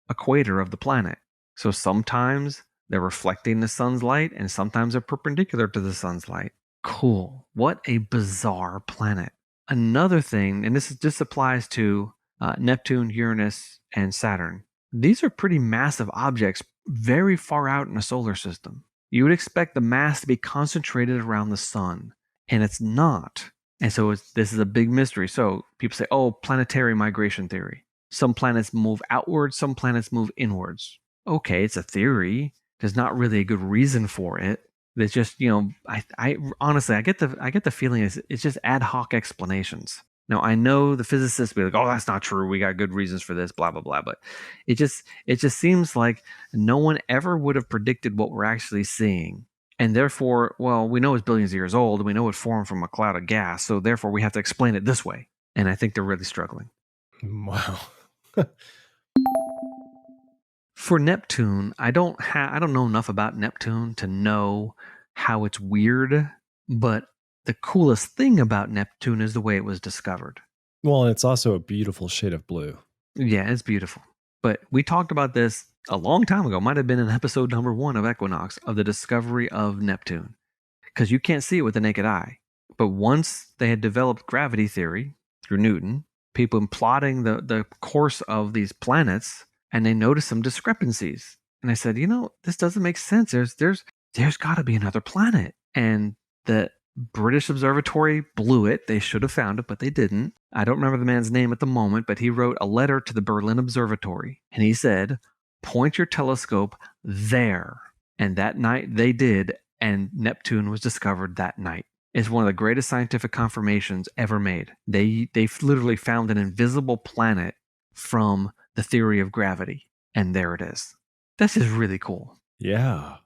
equator of the planet. So sometimes they're reflecting the sun's light, and sometimes they're perpendicular to the sun's light. Cool. What a bizarre planet. Another thing, and this applies to Neptune, Uranus, and Saturn. These are pretty massive objects very far out in the solar system. You would expect the mass to be concentrated around the sun, and it's not. And so this is a big mystery. So people say, oh, planetary migration theory. Some planets move outwards, some planets move inwards. Okay, it's a theory. There's not really a good reason for it. It's just, I honestly, I get the feeling it's just ad hoc explanations. Now, I know the physicists will be like, oh, that's not true. We got good reasons for this, blah, blah, blah. But it just seems like no one ever would have predicted what we're actually seeing. And therefore, well, we know it's billions of years old. And we know it formed from a cloud of gas. So therefore, we have to explain it this way. And I think they're really struggling. Wow. For Neptune, I don't know enough about Neptune to know how it's weird, but the coolest thing about Neptune is the way it was discovered. Well, it's also a beautiful shade of blue. Yeah, it's beautiful. But we talked about this a long time ago. Might have been in episode number 1 of Equinox, of the discovery of Neptune. Because you can't see it with the naked eye. But once they had developed gravity theory through Newton, people plotting the course of these planets, and they noticed some discrepancies. And I said, this doesn't make sense. There's got to be another planet. And the British Observatory blew it. They should have found it, but they didn't. I don't remember the man's name at the moment, but he wrote a letter to the Berlin Observatory. And he said, point your telescope there. And that night they did, and Neptune was discovered that night. It's one of the greatest scientific confirmations ever made. They literally found an invisible planet from the theory of gravity, and there it is. This is really cool. Yeah.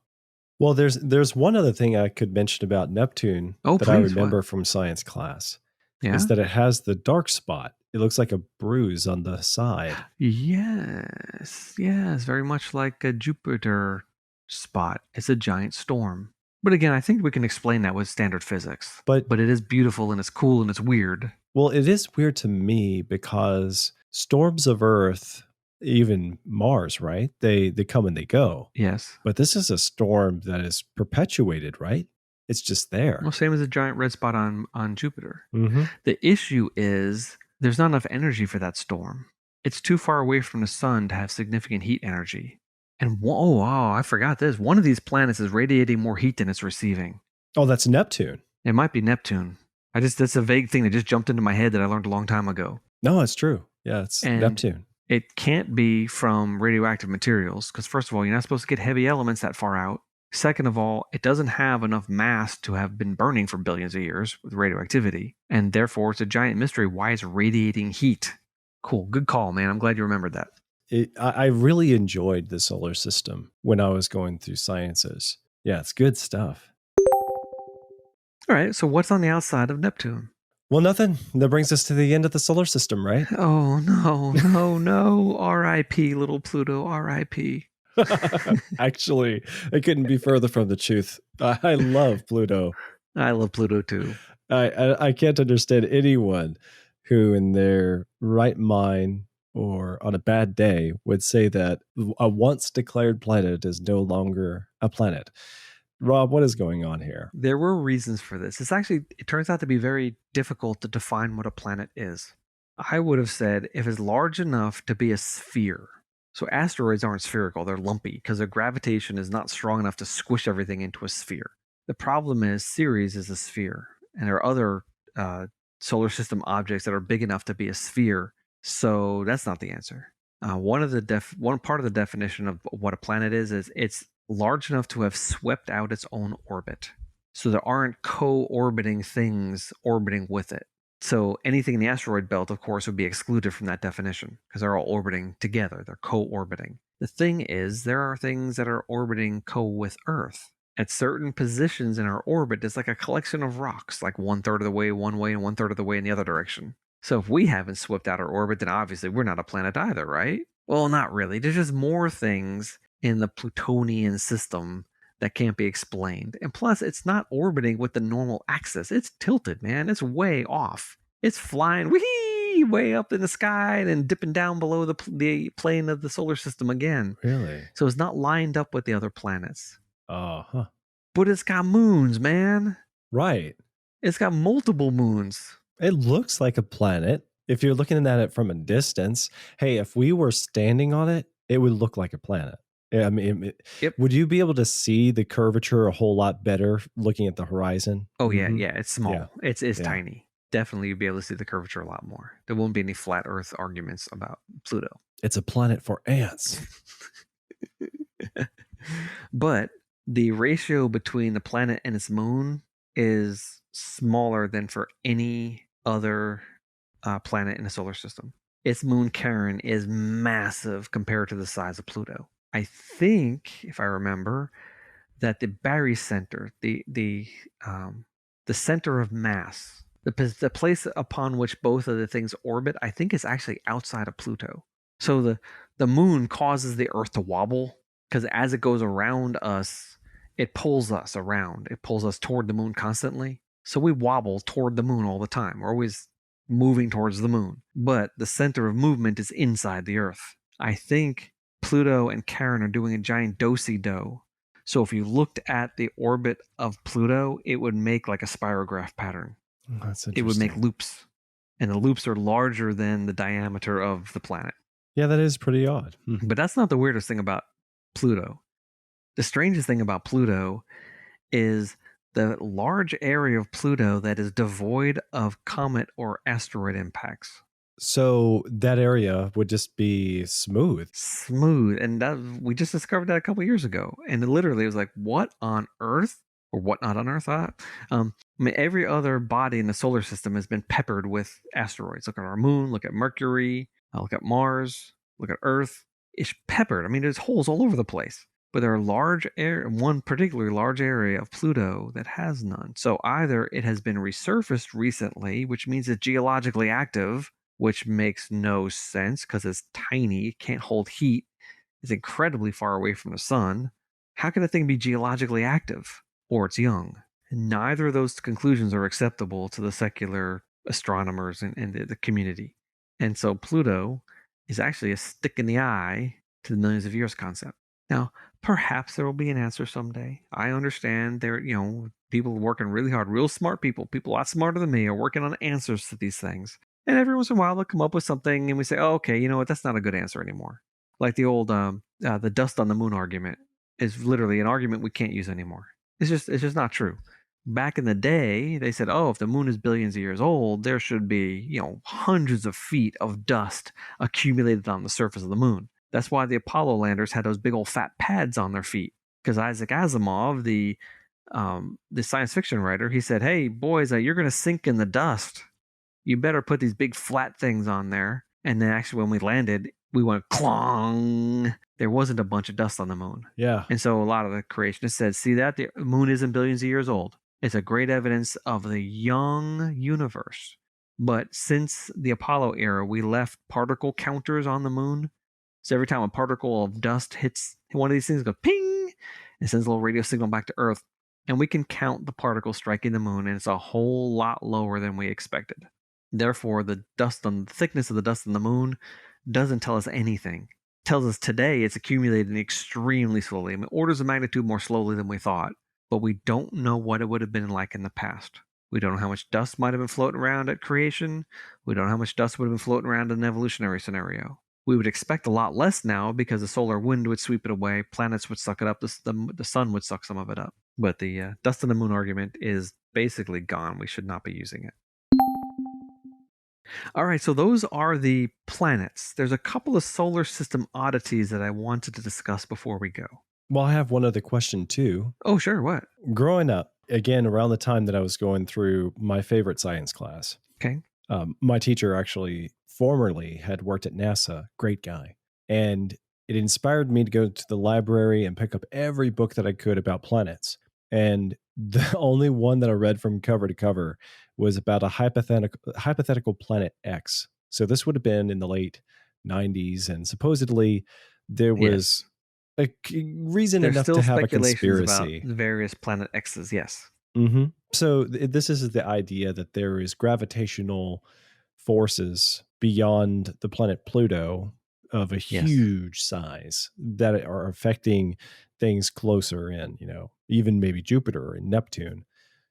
Well, there's one other thing I could mention about Neptune I remember from science class. Yeah? Is that it has the dark spot. It looks like a bruise on the side. Yes, very much like a Jupiter spot. It's a giant storm. But again, I think we can explain that with standard physics. But it is beautiful and it's cool and it's weird. Well, it is weird to me because storms of Earth, even Mars, right? They come and they go. Yes. But this is a storm that is perpetuated, right? It's just there. Well, same as a giant red spot on Jupiter. Mm-hmm. The issue is there's not enough energy for that storm. It's too far away from the sun to have significant heat energy. And I forgot this. One of these planets is radiating more heat than it's receiving. Oh, that's Neptune. It might be Neptune. That's a vague thing that just jumped into my head that I learned a long time ago. No, it's true. Yeah, it's Neptune. It can't be from radioactive materials because, first of all, you're not supposed to get heavy elements that far out. Second of all, it doesn't have enough mass to have been burning for billions of years with radioactivity, and therefore it's a giant mystery why it's radiating heat. Cool. Good call, man. I'm glad you remembered that. I really enjoyed the solar system when I was going through sciences. Yeah, it's good stuff. All right, so what's on the outside of Neptune? Well, nothing. That brings us to the end of the solar system, right? Oh, no. R.I.P., little Pluto, R.I.P. Actually, it couldn't be further from the truth. I love Pluto. I love Pluto too. I can't understand anyone who in their right mind or on a bad day would say that a once declared planet is no longer a planet. Rob, what is going on here? There were reasons for this. It turns out to be very difficult to define what a planet is. I would have said if it's large enough to be a sphere. So asteroids aren't spherical, they're lumpy because their gravitation is not strong enough to squish everything into a sphere. The problem is Ceres is a sphere, and there are other solar system objects that are big enough to be a sphere So that's not the answer. One part of the definition of what a planet is it's large enough to have swept out its own orbit. So there aren't co-orbiting things orbiting with it. So anything in the asteroid belt, of course, would be excluded from that definition because they're all orbiting together. They're co-orbiting. The thing is, there are things that are orbiting with Earth. At certain positions in our orbit, it's like a collection of rocks, like 1/3 of the way one way and 1/3 of the way in the other direction. So if we haven't swept out our orbit, then obviously we're not a planet either, right? Well, not really. There's just more things in the Plutonian system that can't be explained. And plus, it's not orbiting with the normal axis. It's tilted, man. It's way off. It's flying way up in the sky and then dipping down below the plane of the solar system again. Really? So it's not lined up with the other planets. Uh-huh. But it's got moons, man. Right. It's got multiple moons. It looks like a planet. If you're looking at it from a distance, hey, if we were standing on it, it would look like a planet. I mean, Yep. Would you be able to see the curvature a whole lot better looking at the horizon? Oh, yeah. It's small. Yeah. It's tiny. Definitely you'd be able to see the curvature a lot more. There won't be any flat Earth arguments about Pluto. It's a planet for ants. But the ratio between the planet and its moon is smaller than for any other planet in the solar system. Its moon Charon is massive compared to the size of Pluto. I think, if I remember, that the barycenter, the center of mass, the place upon which both of the things orbit, I think is actually outside of Pluto. So the moon causes the Earth to wobble because as it goes around us, it pulls us around. It pulls us toward the moon constantly. So we wobble toward the moon all the time. We're always moving towards the moon. But the center of movement is inside the Earth. I think Pluto and Charon are doing a giant do-si-do. So if you looked at the orbit of Pluto, it would make like a spirograph pattern. That's interesting. It would make loops. And the loops are larger than the diameter of the planet. Yeah, that is pretty odd. But that's not the weirdest thing about Pluto. The strangest thing about Pluto is the large area of Pluto that is devoid of comet or asteroid impacts. So that area would just be smooth. And we just discovered that a couple years ago. And literally it was like, what on earth? Or what not on Earth? I mean, every other body in the solar system has been peppered with asteroids. Look at our moon, look at Mercury, look at Mars, look at Earth. It's peppered. I mean, there's holes all over the place. But there are one particularly large area of Pluto that has none. So either it has been resurfaced recently, which means it's geologically active, which makes no sense because it's tiny, can't hold heat, it's incredibly far away from the sun. How can a thing be geologically active? Or it's young. And neither of those conclusions are acceptable to the secular astronomers and the community. And so Pluto is actually a stick in the eye to the millions of years concept. Now, perhaps there will be an answer someday. I understand there, people working really hard, real smart people a lot smarter than me are working on answers to these things. And every once in a while they'll come up with something and we say, oh, okay, you know what, that's not a good answer anymore. Like the old the dust on the moon argument is literally an argument we can't use anymore. It's just not true. Back in the day, they said, oh, if the moon is billions of years old, there should be, hundreds of feet of dust accumulated on the surface of the moon. That's why the Apollo landers had those big old fat pads on their feet. Because Isaac Asimov, the science fiction writer, he said, hey, boys, you're going to sink in the dust. You better put these big flat things on there. And then actually when we landed, we went clong. There wasn't a bunch of dust on the moon. Yeah. And so a lot of the creationists said, see that? The moon isn't billions of years old. It's a great evidence of the young universe. But since the Apollo era, we left particle counters on the moon. So every time a particle of dust hits one of these things, it goes ping, and sends a little radio signal back to Earth. And we can count the particles striking the moon, and it's a whole lot lower than we expected. Therefore, the thickness of the dust on the moon doesn't tell us anything. It tells us today it's accumulating extremely slowly. I mean, orders of magnitude more slowly than we thought. But we don't know what it would have been like in the past. We don't know how much dust might have been floating around at creation. We don't know how much dust would have been floating around in an evolutionary scenario. We would expect a lot less now because the solar wind would sweep it away, planets would suck it up, the sun would suck some of it up. But the dust on the moon argument is basically gone. We should not be using it. All right, so those are the planets. There's a couple of solar system oddities that I wanted to discuss before we go. Well, I have one other question too. Oh, sure. What? Growing up, again, around the time that I was going through my favorite science class, Okay. my teacher actually formerly had worked at NASA, great guy. And it inspired me to go to the library and pick up every book that I could about planets. And the only one that I read from cover to cover was about a hypothetical planet X. So this would have been in the late 90s. And supposedly there Yes. was reason There's enough to still have a speculations about conspiracy. the various planet X's. Yes. So this is the idea that there is gravitational forces beyond the planet Pluto of a Yes. huge size that are affecting things closer in, even maybe Jupiter and Neptune.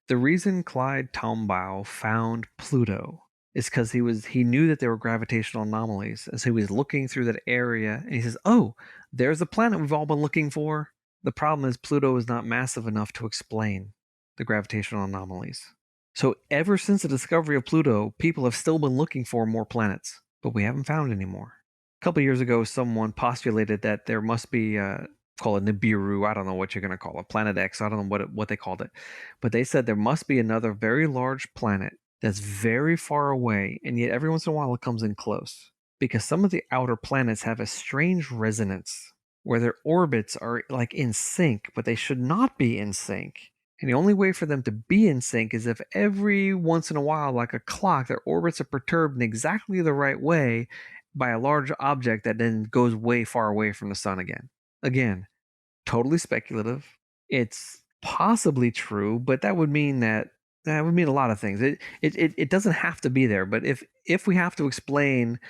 The reason Clyde Tombaugh found Pluto is because he knew that there were gravitational anomalies, and so he was looking through that area, and he says, "Oh, there's the planet we've all been looking for." The problem is Pluto is not massive enough to explain the gravitational anomalies. So ever since the discovery of Pluto, people have still been looking for more planets, but we haven't found any more. A couple years ago, someone postulated that there must be call it Nibiru. I don't know what you're going to call it, Planet X. I don't know what they called it, but they said there must be another very large planet that's very far away, and yet every once in a while it comes in close because some of the outer planets have a strange resonance where their orbits are like in sync, but they should not be in sync. And the only way for them to be in sync is if every once in a while, like a clock, their orbits are perturbed in exactly the right way by a large object that then goes way far away from the sun again. Again, totally speculative. It's possibly true, but that would mean a lot of things. It doesn't have to be there, but if we have to explain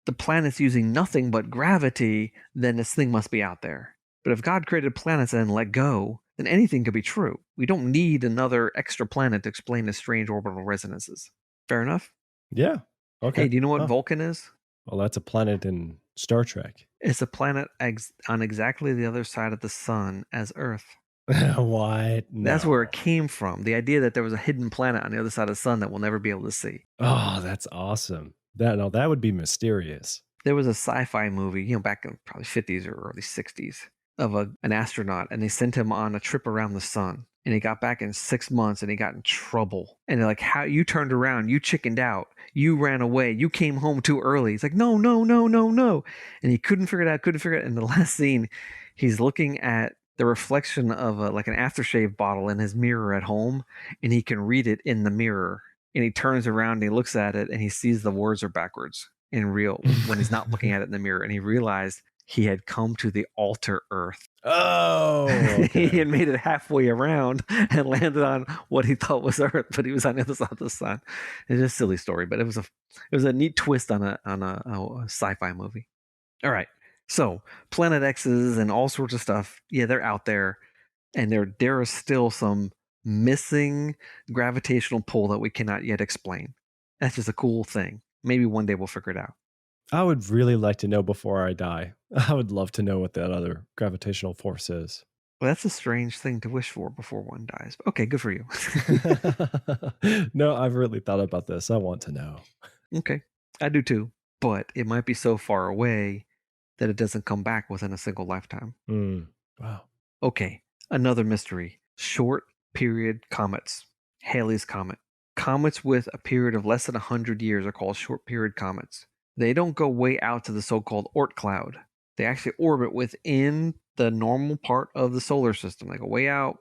the planets using nothing but gravity, then this thing must be out there. But if God created planets and let go, then anything could be true. We don't need another extra planet to explain the strange orbital resonances. Fair enough? Yeah. Hey, Okay. do you know what Huh. Vulcan is? Well, that's a planet in Star Trek. It's a planet on exactly the other side of the sun as Earth. What? That's where it No. came from. The idea that there was a hidden planet on the other side of the sun that we'll never be able to see. Oh, that's awesome. That would be mysterious. There was a sci-fi movie, back in probably 50s or early 60s of an astronaut, and they sent him on a trip around the sun. And he got back in 6 months and he got in trouble. And they're like, how you turned around, you chickened out, you ran away, you came home too early. He's like, no, no, no, no, no. And he couldn't figure it out. And the last scene, he's looking at the reflection of like an aftershave bottle in his mirror at home, and he can read it in the mirror. And he turns around and he looks at it and he sees the words are backwards in real when he's not looking at it in the mirror. And he realized he had come to the alter Earth. Oh, He okay. had made it halfway around and landed on what he thought was Earth, but he was on the other side of the sun. It's a silly story, but it was a neat twist on a sci-fi movie. All right, so Planet X's and all sorts of stuff. Yeah, they're out there, and there is still some missing gravitational pull that we cannot yet explain. That's just a cool thing. Maybe one day we'll figure it out. I would really like to know before I die. I would love to know what that other gravitational force is. Well, that's a strange thing to wish for before one dies. Okay, good for you. No, I've really thought about this. I want to know. Okay, I do too. But it might be so far away that it doesn't come back within a single lifetime. Wow. Okay, another mystery. Short period comets. Halley's Comet. Comets with a period of less than 100 years are called short period comets. They don't go way out to the so-called Oort cloud. They actually orbit within the normal part of the solar system. They go way out,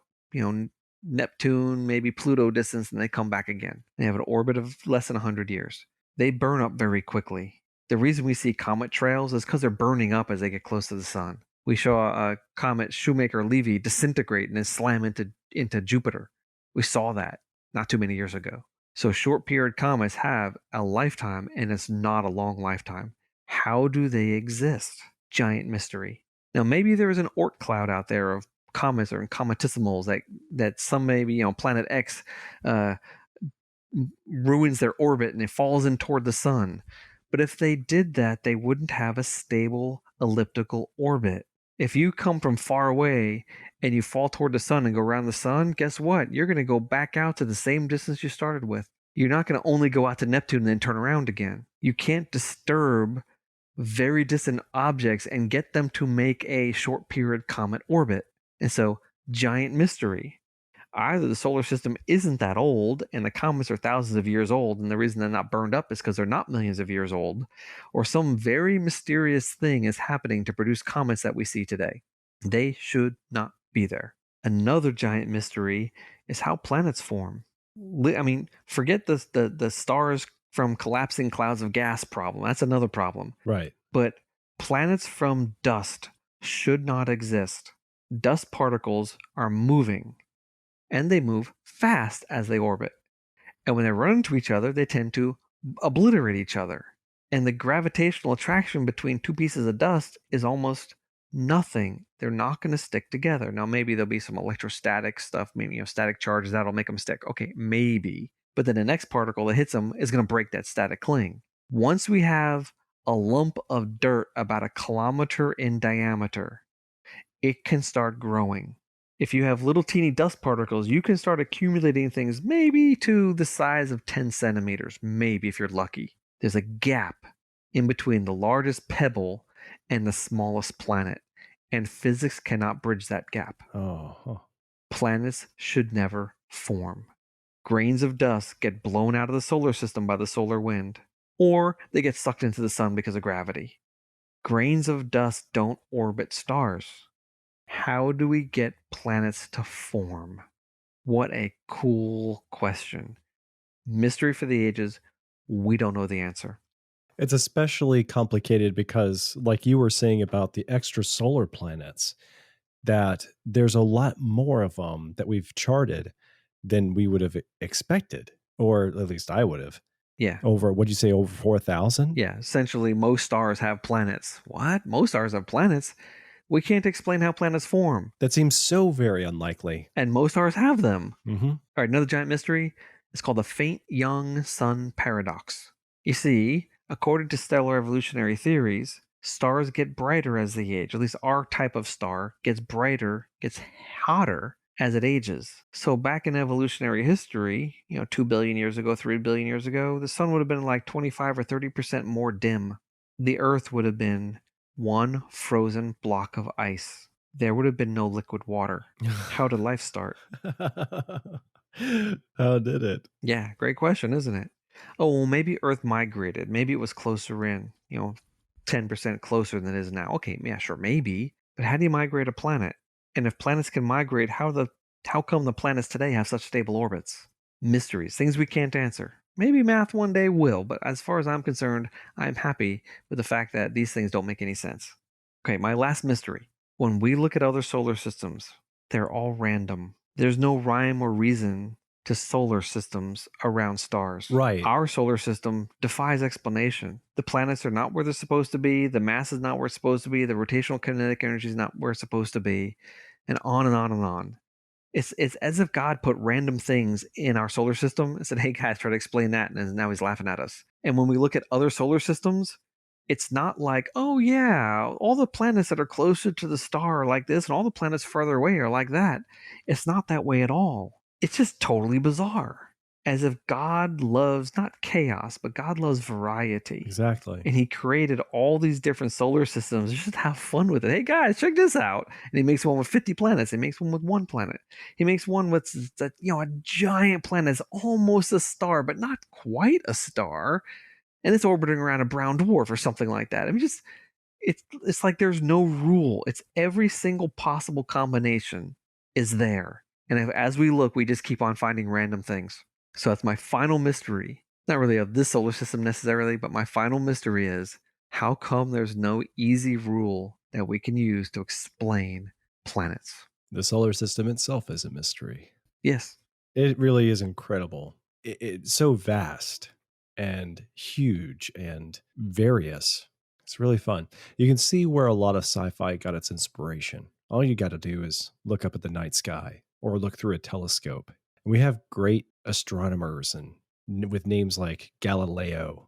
Neptune, maybe Pluto distance, and they come back again. They have an orbit of less than 100 years. They burn up very quickly. The reason we see comet trails is because they're burning up as they get close to the sun. We saw a comet Shoemaker-Levy disintegrate and then slam into Jupiter. We saw that not too many years ago. So short period comets have a lifetime, and it's not a long lifetime. How do they exist? Giant mystery. Now maybe there is an Oort cloud out there of comets or cometissimals that some maybe Planet X ruins their orbit and it falls in toward the sun. But if they did that, they wouldn't have a stable elliptical orbit. If you come from far away and you fall toward the sun and go around the sun, guess what? You're going to go back out to the same distance you started with. You're not going to only go out to Neptune and then turn around again. You can't disturb very distant objects and get them to make a short period comet orbit. And so, giant mystery. Either the solar system isn't that old and the comets are thousands of years old, and the reason they're not burned up is because they're not millions of years old, or some very mysterious thing is happening to produce comets that we see today. They should not be there. Another giant mystery is how planets form. I mean, forget the stars from collapsing clouds of gas problem. That's another problem. Right. But planets from dust should not exist. Dust particles are moving, and they move fast as they orbit. And when they run into each other, they tend to obliterate each other. And the gravitational attraction between two pieces of dust is almost nothing. They're not going to stick together. Now, maybe there'll be some electrostatic stuff, maybe static charges that'll make them stick. Okay, maybe. But then the next particle that hits them is going to break that static cling. Once we have a lump of dirt about 1 kilometer in diameter, it can start growing. If you have little teeny dust particles, you can start accumulating things maybe to the size of 10 centimeters, maybe if you're lucky. There's a gap in between the largest pebble and the smallest planet, and physics cannot bridge that gap. Planets should never form. Grains of dust get blown out of the solar system by the solar wind, or they get sucked into the sun because of gravity. Grains of dust don't orbit stars. How do we get planets to form? What a cool question. Mystery for the ages. We don't know the answer. It's especially complicated because, like you were saying about the extrasolar planets, that there's a lot more of them that we've charted than we would have expected, or at least I would have. Yeah. Over, what'd you say, over 4,000? Yeah, essentially most stars have planets. What? Most stars have planets? We can't explain how planets form. That seems so very unlikely. And most stars have them. Mm-hmm. All right, another giant mystery. It's called the faint young sun paradox. You see, according to stellar evolutionary theories, stars get brighter as they age. At least our type of star gets brighter, gets hotter as it ages. So back in evolutionary history, 2 billion years ago, 3 billion years ago, the sun would have been like 25 or 30% more dim. The Earth would have been one frozen block of ice. There would have been no liquid water. How did life start? How did it? Yeah, great question, isn't it? Oh, well, maybe Earth migrated. Maybe it was closer in, 10% closer than it is now. Okay, yeah, sure, maybe. But how do you migrate a planet? And if planets can migrate, how come the planets today have such stable orbits? Mysteries, things we can't answer. Maybe math one day will, but as far as I'm concerned, I'm happy with the fact that these things don't make any sense. Okay, my last mystery. When we look at other solar systems, they're all random. There's no rhyme or reason to solar systems around stars. Right. Our solar system defies explanation. The planets are not where they're supposed to be. The mass is not where it's supposed to be. The rotational kinetic energy is not where it's supposed to be. And on and on and on. It's as if God put random things in our solar system and said, hey guys, try to explain that. And now he's laughing at us. And when we look at other solar systems, it's not like, oh yeah, all the planets that are closer to the star are like this and all the planets further away are like that. It's not that way at all. It's just totally bizarre. As if God loves not chaos, but God loves variety. Exactly. And he created all these different solar systems just to have fun with it. Hey guys, check this out. And he makes one with 50 planets. He makes one with 1 planet. He makes one with a giant planet. It's almost a star, but not quite a star. And it's orbiting around a brown dwarf or something like that. I mean, it's like there's no rule. It's every single possible combination is there. And as we look, we just keep on finding random things. So that's my final mystery. Not really of this solar system necessarily, but my final mystery is how come there's no easy rule that we can use to explain planets? The solar system itself is a mystery. Yes. It really is incredible. It's so vast and huge and various. It's really fun. You can see where a lot of sci-fi got its inspiration. All you got to do is look up at the night sky or look through a telescope. And we have great astronomers and with names like Galileo,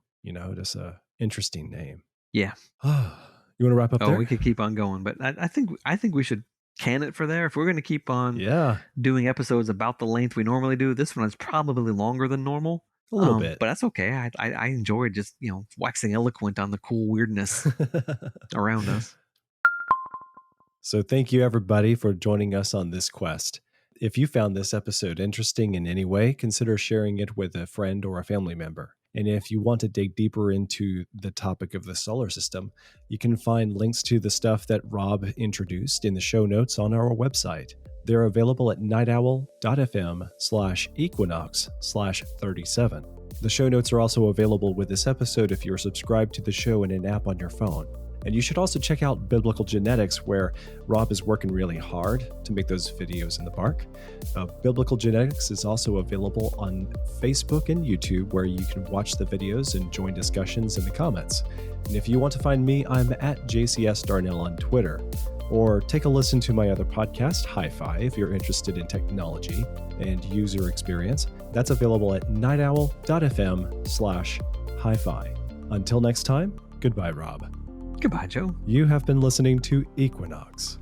just a interesting name. Yeah. You want to wrap up there? We could keep on going, but I think we should can it for there. If we're going to keep on doing episodes about the length we normally do, this one is probably longer than normal. A little bit. But that's okay. I enjoyed just, waxing eloquent on the cool weirdness around us. So thank you everybody for joining us on this quest. If you found this episode interesting in any way, consider sharing it with a friend or a family member. And if you want to dig deeper into the topic of the solar system, you can find links to the stuff that Rob introduced in the show notes on our website. They're available at nightowl.fm/equinox/37. The show notes are also available with this episode if you're subscribed to the show in an app on your phone. And you should also check out Biblical Genetics, where Rob is working really hard to make those videos in the park. Biblical Genetics is also available on Facebook and YouTube, where you can watch the videos and join discussions in the comments. And if you want to find me, I'm at JCS Darnell on Twitter. Or take a listen to my other podcast, Hi-Fi, if you're interested in technology and user experience. That's available at nightowl.fm/hi-fi. Until next time, goodbye, Rob. Goodbye, Joe. You have been listening to Equinox.